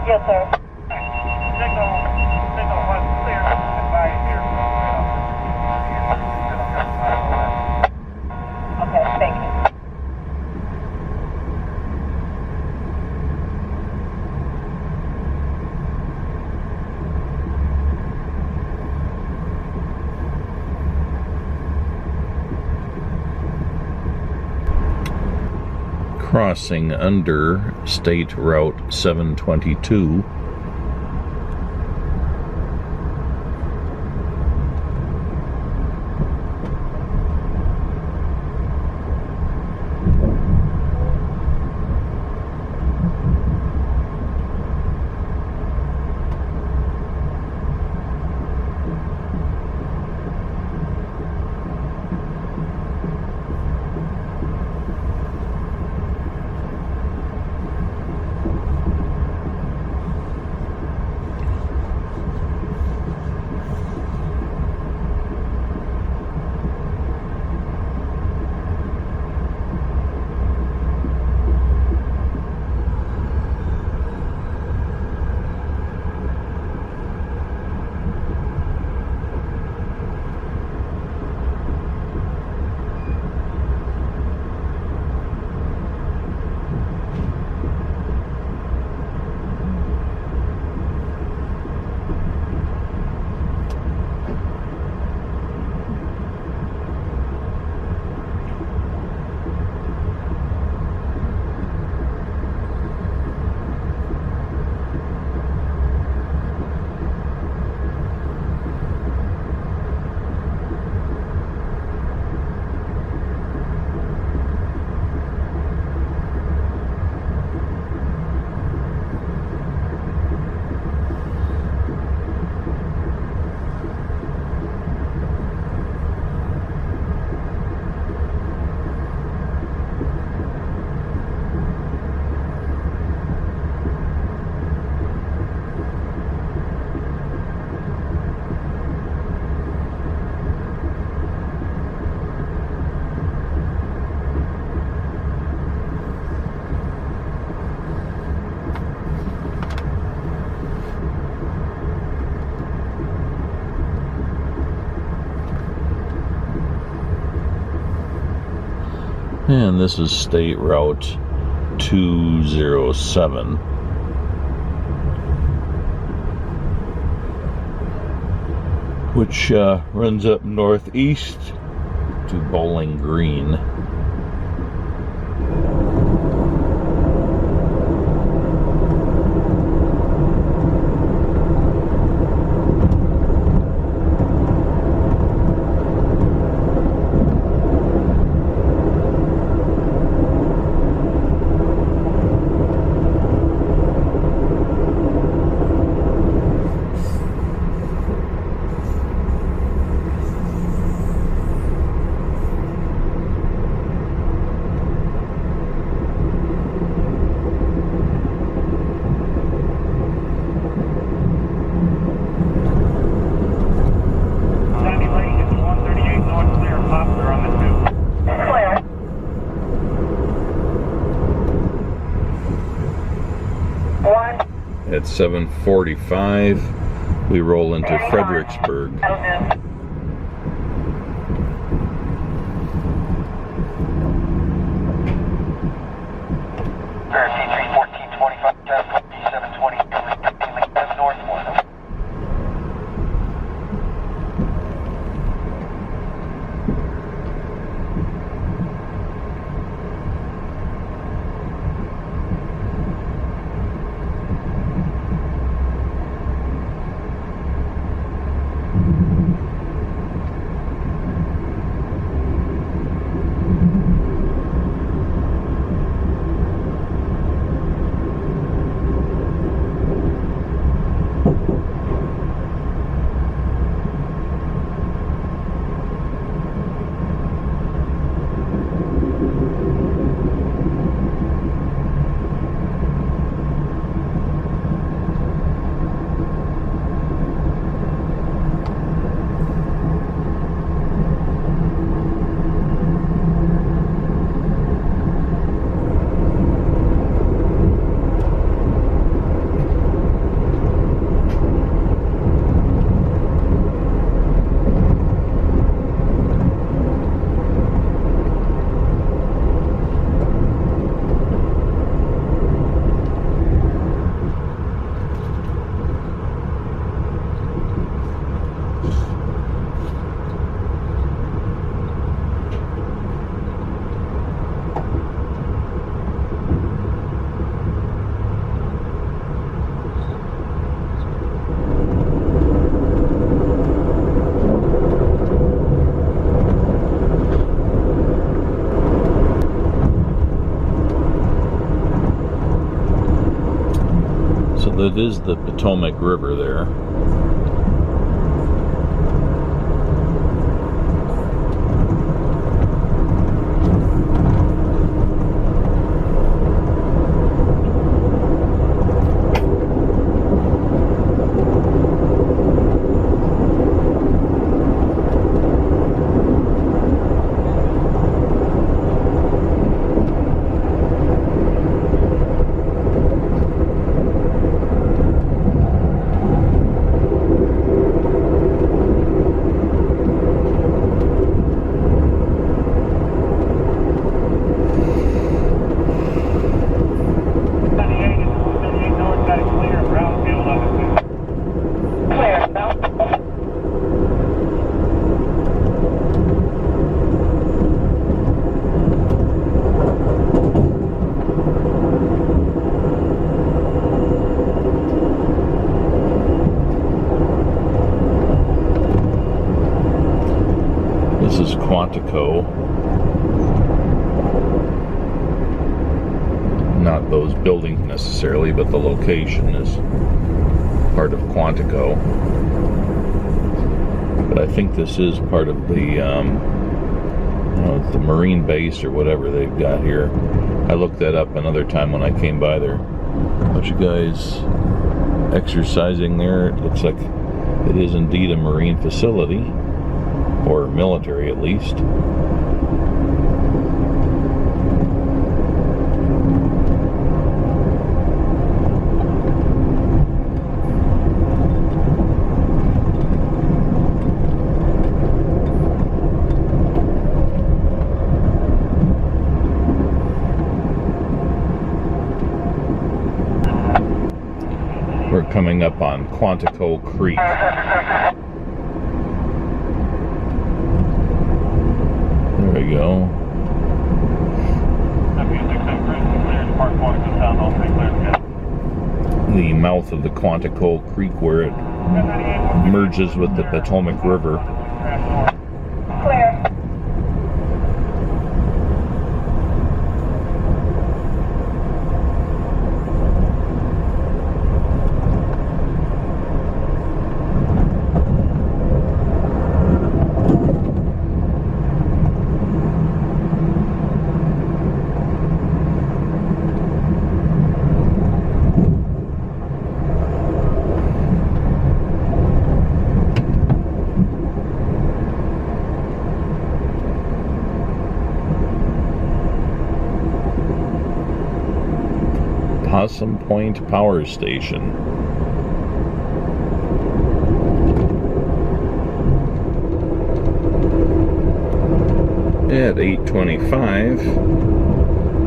Yes, sir. Signal was clear. Advise here. Okay, thank you. Crossing under State Route 722. And this is State Route 207. Which runs up northeast to Bowling Green. At 7:45, we roll into Fredericksburg. That is the Potomac River there. Quantico. Not those buildings necessarily, but the location is part of Quantico. But I think this is part of the the Marine base or whatever they've got here. I looked that up another time when I came by there. A bunch of guys exercising there. It looks like it is indeed a Marine facility, or military at least. coming up on Quantico Creek. There we go. The mouth of the Quantico Creek where it merges with the Potomac River. Clear. Possum Point Power Station. At 8:25,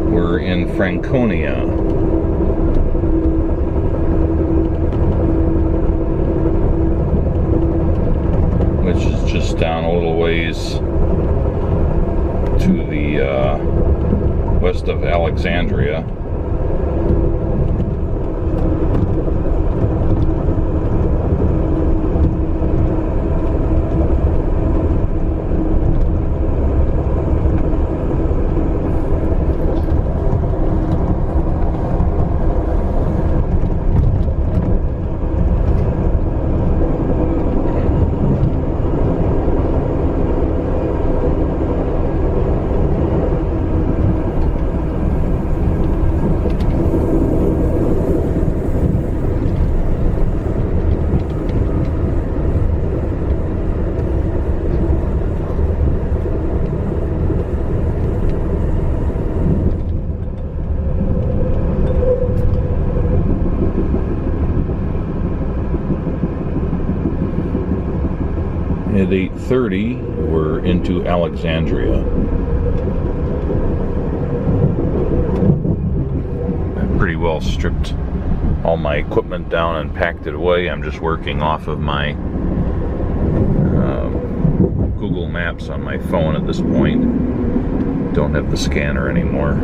we're in Franconia. Which is just down a little ways to the west of Alexandria. At 8:30, we're into Alexandria. I've pretty well stripped all my equipment down and packed it away. I'm just working off of my Google Maps on my phone at this point. Don't have the scanner anymore.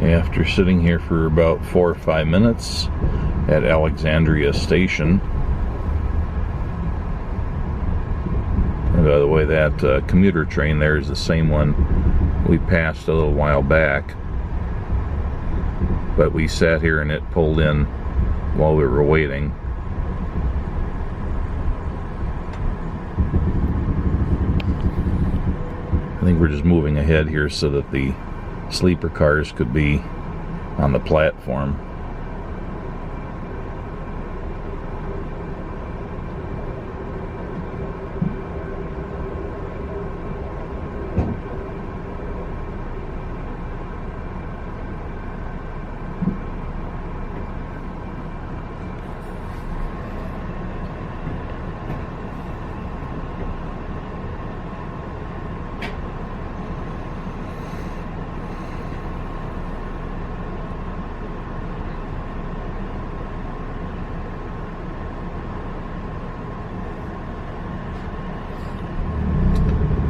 After sitting here for about 4 or 5 minutes at Alexandria Station. And by the way, that commuter train there is the same one we passed a little while back. But we sat here and it pulled in while we were waiting. I think we're just moving ahead here so that the sleeper cars could be on the platform.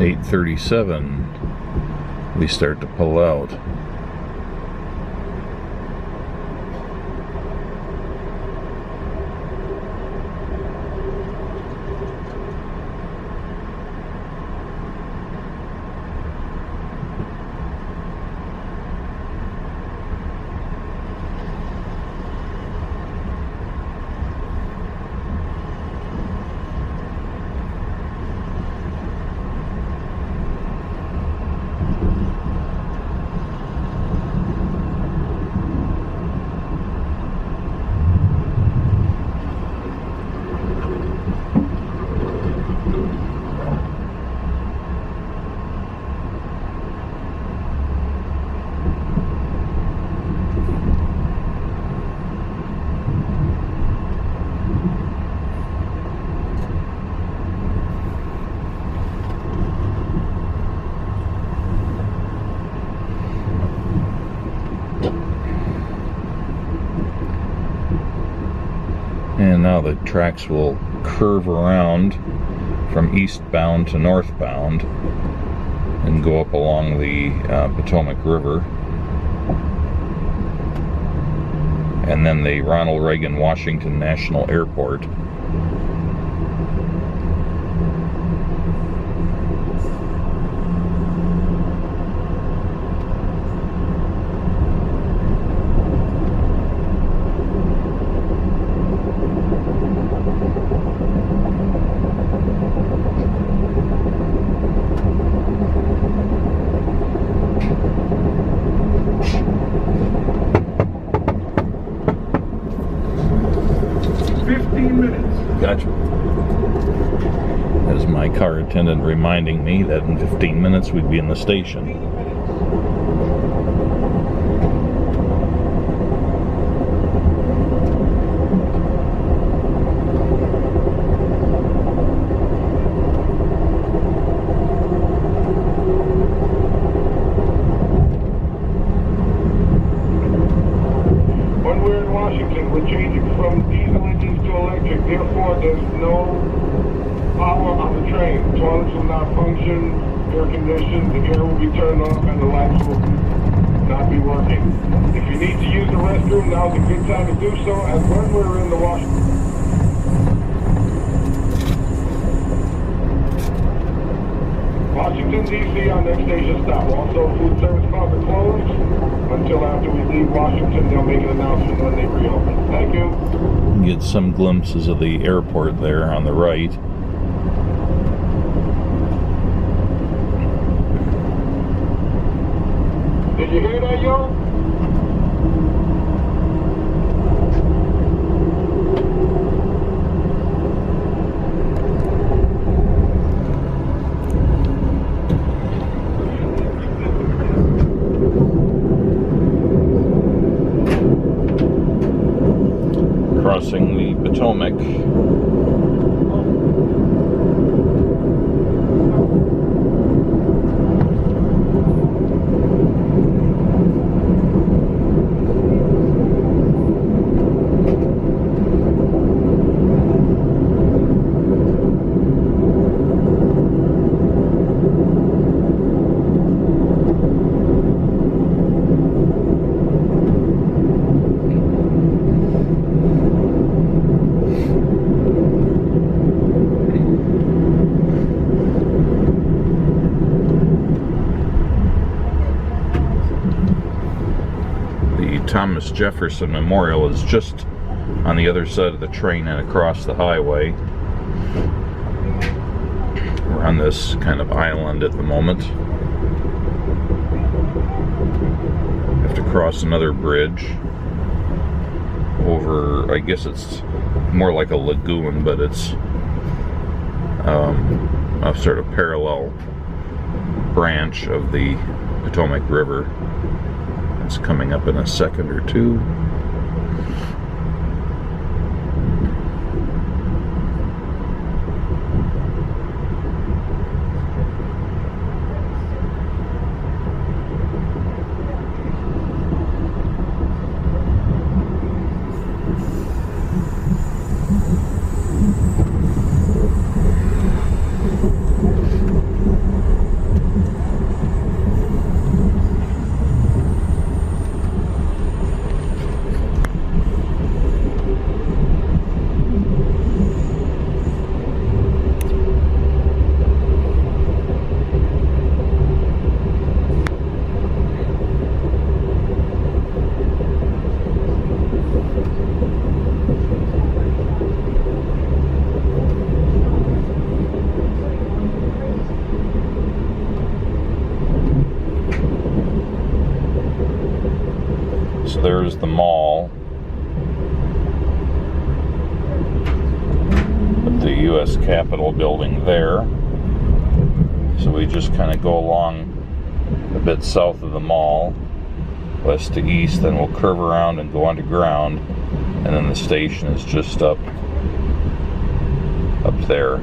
.37, we start to pull out. now the tracks will curve around from eastbound to northbound and go up along the Potomac River. And then the Ronald Reagan Washington National Airport. Gotcha. As my car attendant reminding me that in 15 minutes we'd be in the station. When we're in Washington, we're changing from diesel engines to electric. Therefore, there's no power on the train. Toilets will not function, air conditioned, the air will be turned off, and the lights will not be working. If you need to use the restroom, now's a good time to do so, as when we're in the Washington, D.C., our next station stop. Also, food service counter closed until after we leave Washington. They'll make an announcement when they reopen. Thank you. Get some glimpses of the airport there on the right. Did you hear that, yo? Crossing the Potomac. Thomas Jefferson Memorial is just on the other side of the train and across the highway. We're on this kind of island at the moment. Have to cross another bridge over, I guess it's more like a lagoon, but it's a sort of parallel branch of the Potomac River. It's coming up in a second or two. So there's the mall. With the U.S. Capitol building there. So we just kind of go along a bit south of the mall, west to east, then we'll curve around and go underground, and then the station is just up there.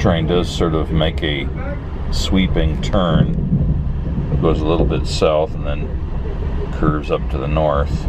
train does sort of make a sweeping turn. It goes a little bit south and then curves up to the north.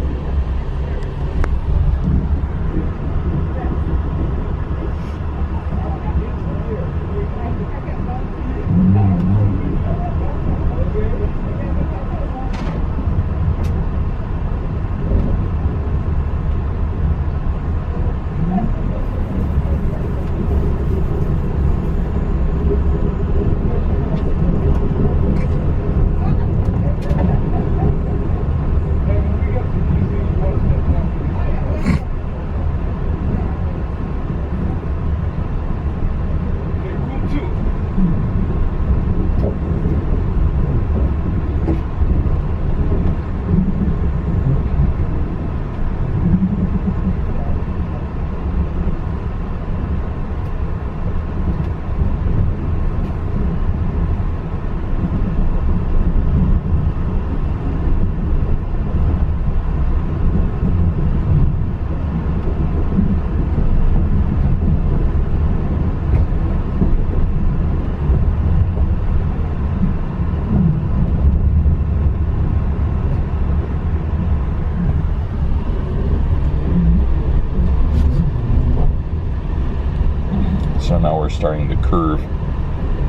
So now we're starting to curve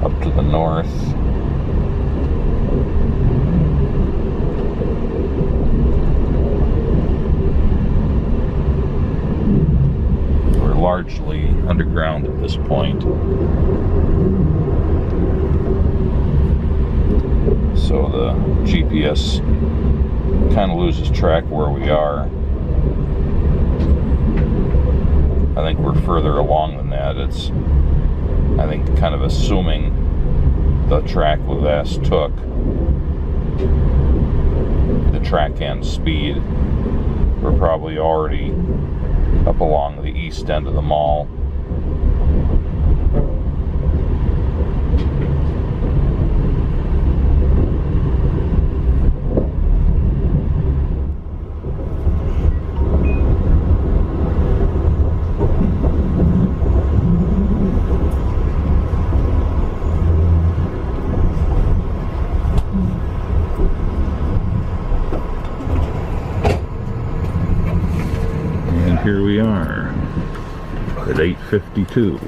up to the north. We're largely underground at this point. So the GPS kind of loses track where we are. I think we're further along than that. It's, I think, kind of assuming the track we last took, the track and speed, we're probably already up along the east end of the mall. Here we are at 8:52.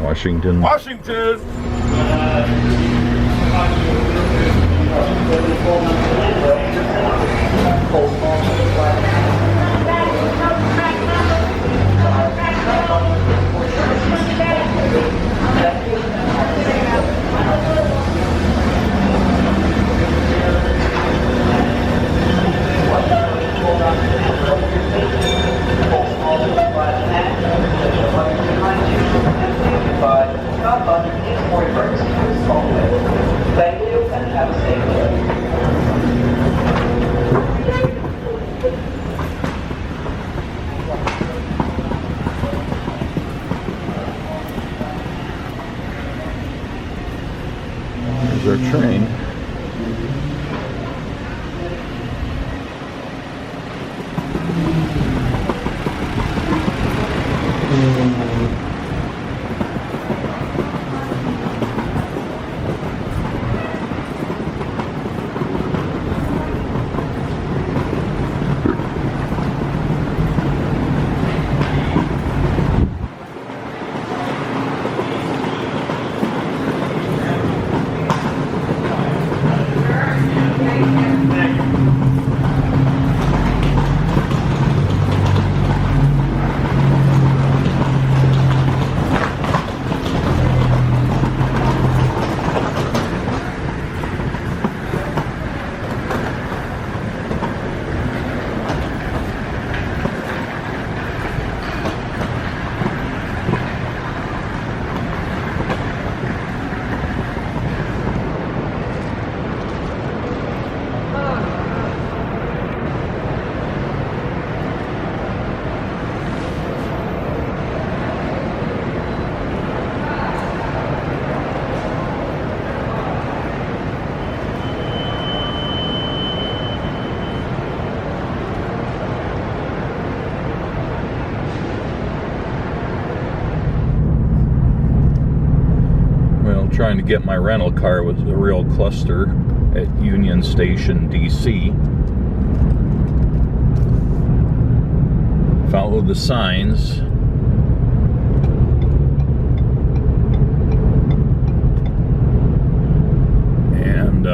Washington. Washington! Thank you and have a safe day. There's our train. trying to get my rental car was a real cluster at Union Station, DC. Followed the signs. And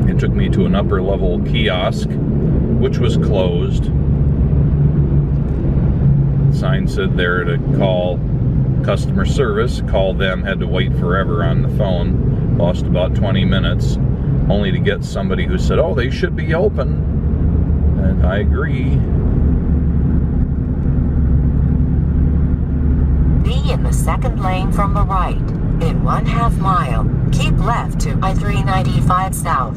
it took me to an upper level kiosk, which was closed. The sign said there to call customer service. Called them, had to wait forever on the phone. Lost about 20 minutes, only to get somebody who said, oh, they should be open. And I agree. Be in the second lane from the right. In 1/2 mile, keep left to I-395 South.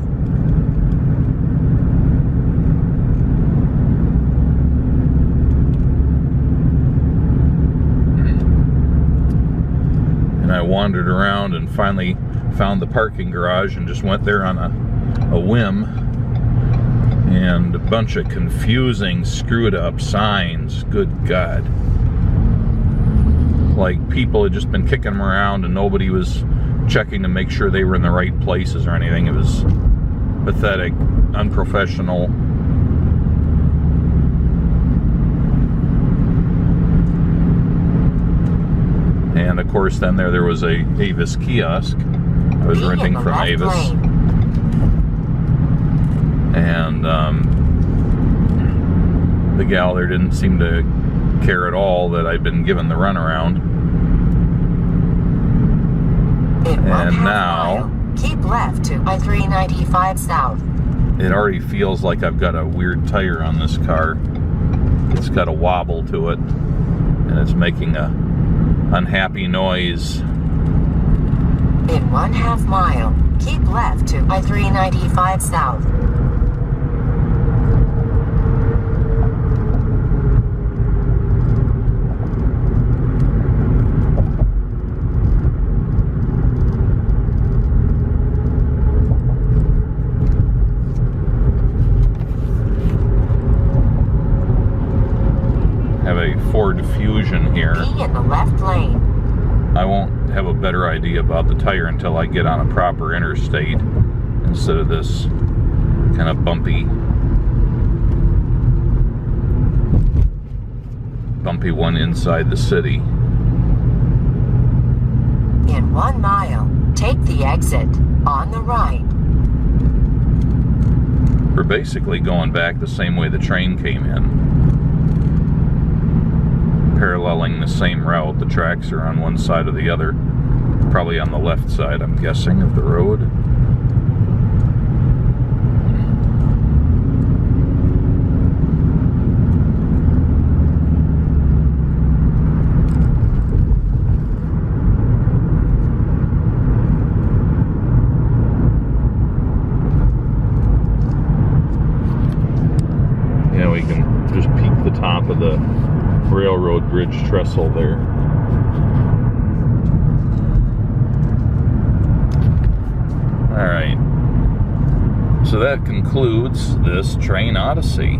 And I wandered around and finally found the parking garage and just went there on a whim. And a bunch of confusing, screwed up signs. Good God. Like people had just been kicking them around and nobody was checking to make sure they were in the right places or anything. It was pathetic, unprofessional. And of course then there was a Avis kiosk. I was renting from Avis. And the gal there didn't seem to care at all that I'd been given the runaround. And now keep left to I-395 South. It already feels like I've got a weird tire on this car. It's got a wobble to it, and it's making a unhappy noise. In 1/2 mile, keep left to I-395 South. Ford Fusion here. Be in the left lane. I won't have a better idea about the tire until I get on a proper interstate instead of this kind of bumpy one inside the city. In 1 mile, take the exit on the right. We're basically going back the same way the train came in. Paralleling the same route. The tracks are on one side or the other. Probably on the left side, I'm guessing, of the road. Yeah, we can just peek the top of the railroad bridge trestle there. Alright, so that concludes this train odyssey.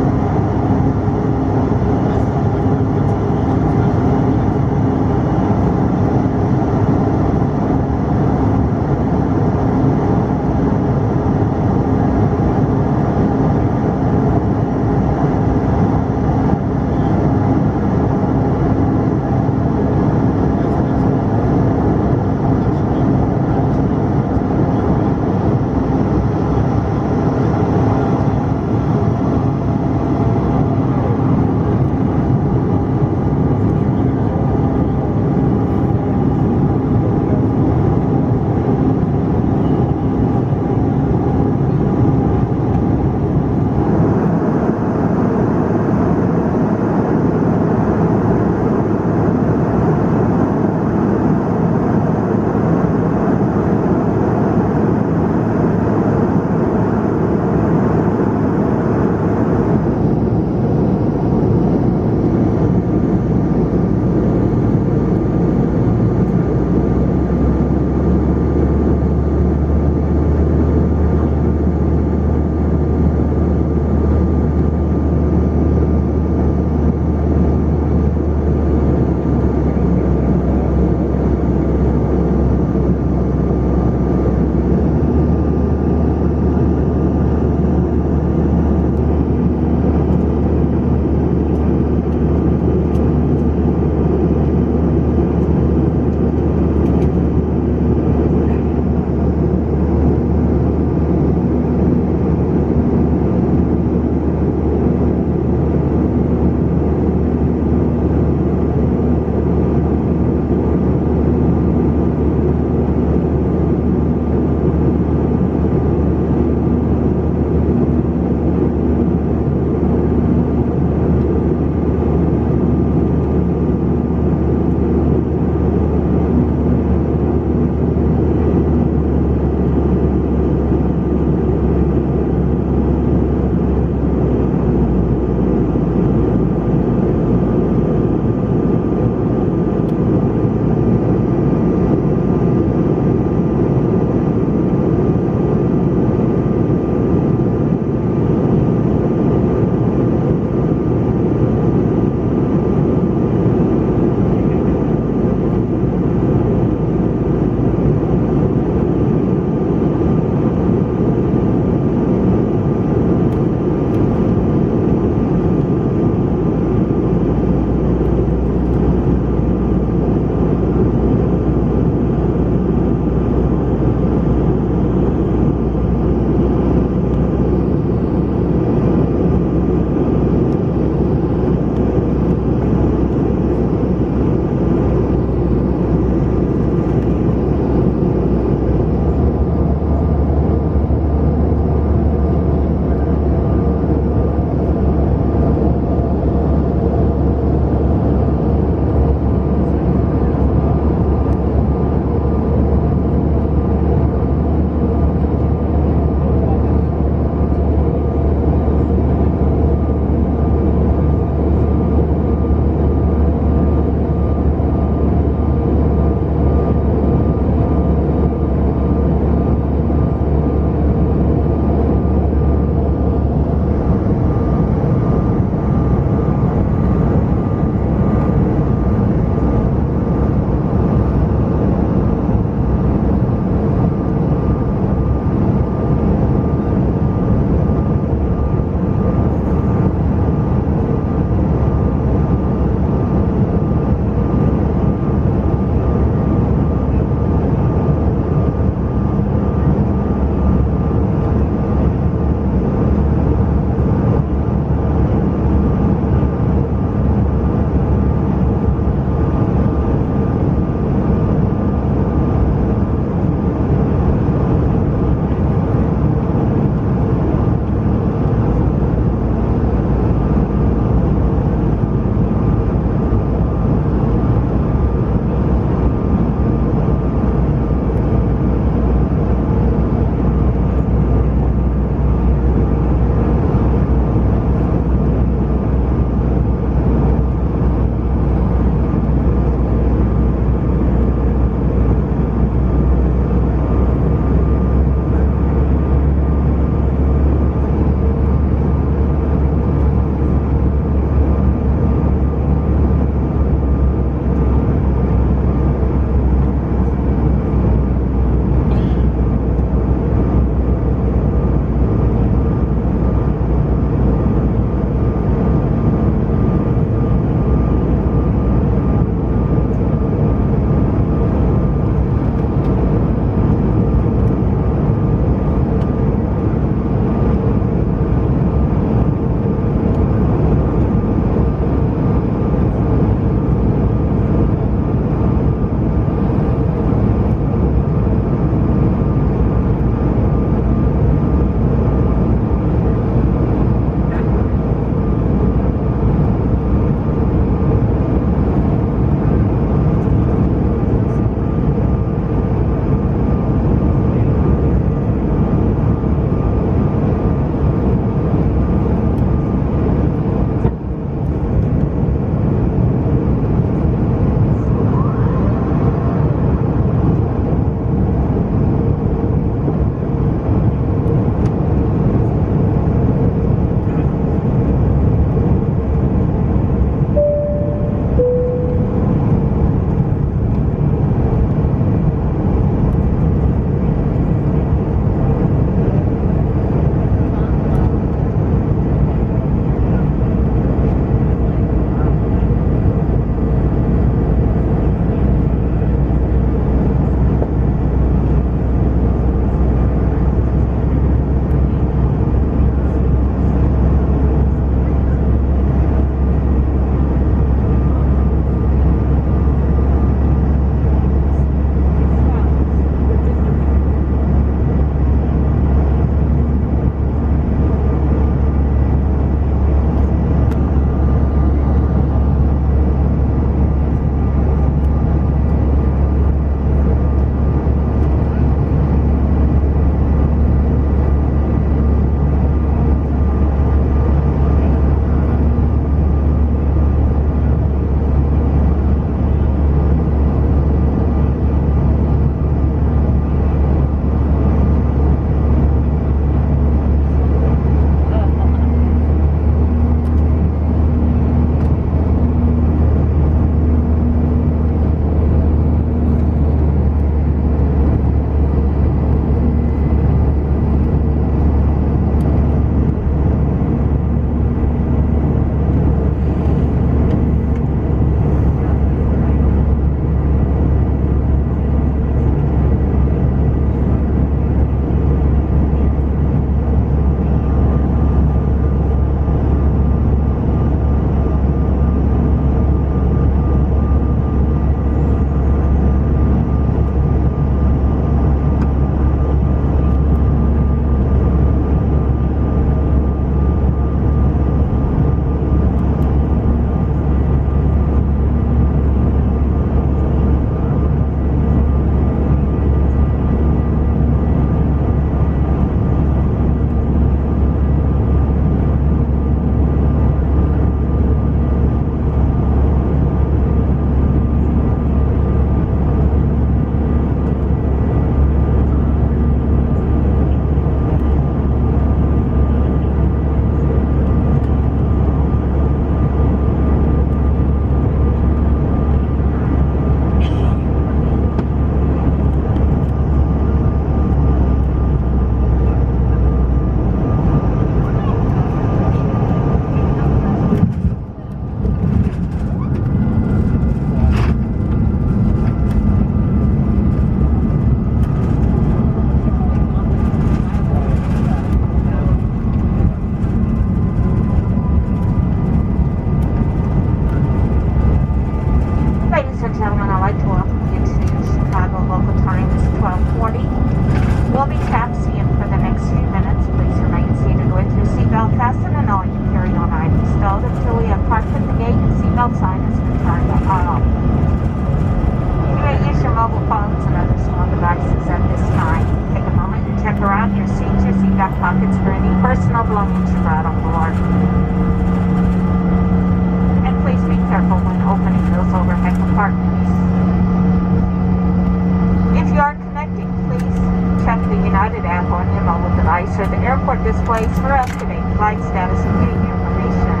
displays for up-to-date flight status and gate information.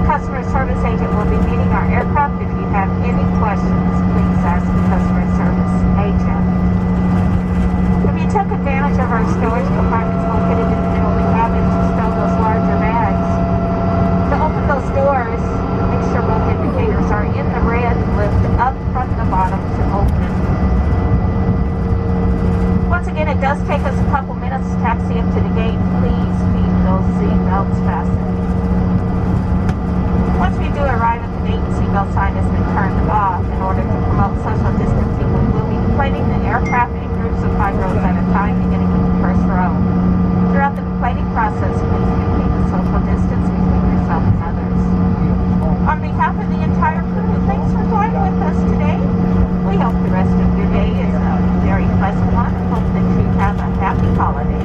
Customer service agent will be meeting our aircraft. If you have any questions, please ask the customer service agent. If you took advantage of our storage compartments located in the middle, we have it to stow those larger bags. To open those doors, make sure both indicators are in the red. Lift up from the bottom to open. Once again, it does take us a couple minutes to taxi up to the gate. Please keep those seat belts fastened. Once we do arrive at the gate, the seatbelt sign has been turned off. In order to promote social distancing, we will be plating the aircraft in groups of 5 rows at a time, beginning with the first row. Throughout the plating process, please maintain the social distance between yourself and others. On behalf of the entire crew, thanks for flying with us today. We hope the rest of your day is a very pleasant one. Hope that you have a happy holiday.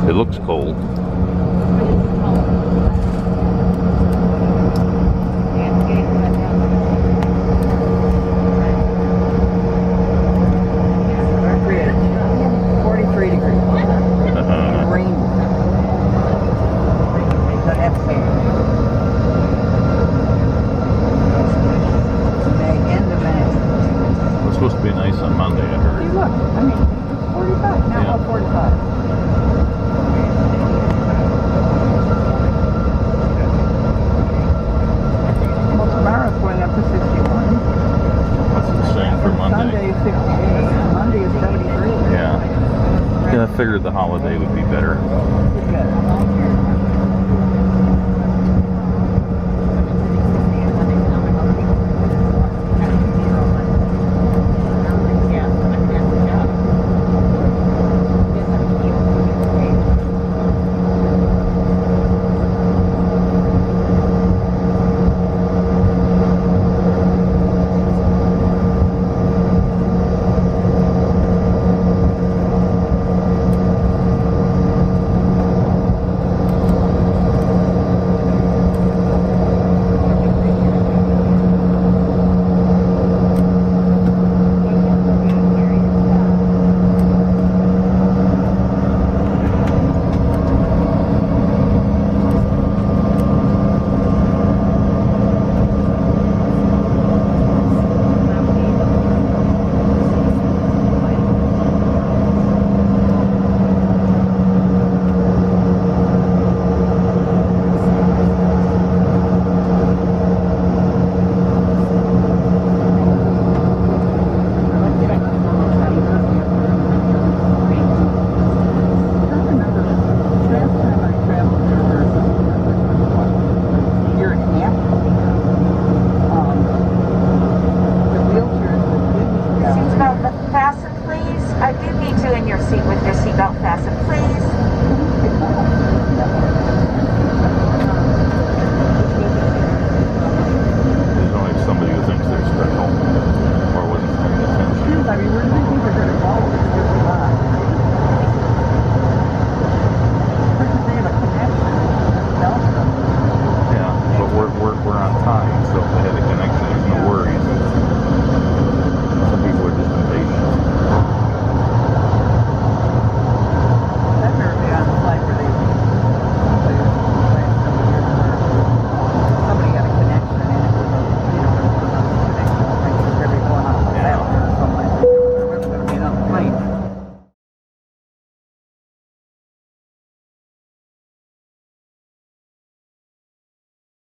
It looks cold. It's supposed to be nice on Monday, I heard. Look, I mean, it's 45 now. Yeah. Oh, 45. Well, tomorrow's going up to 61. What's it saying for Monday? Sunday is 68. And Monday is 73. Yeah. Yeah, I figured the holiday would be better. Good.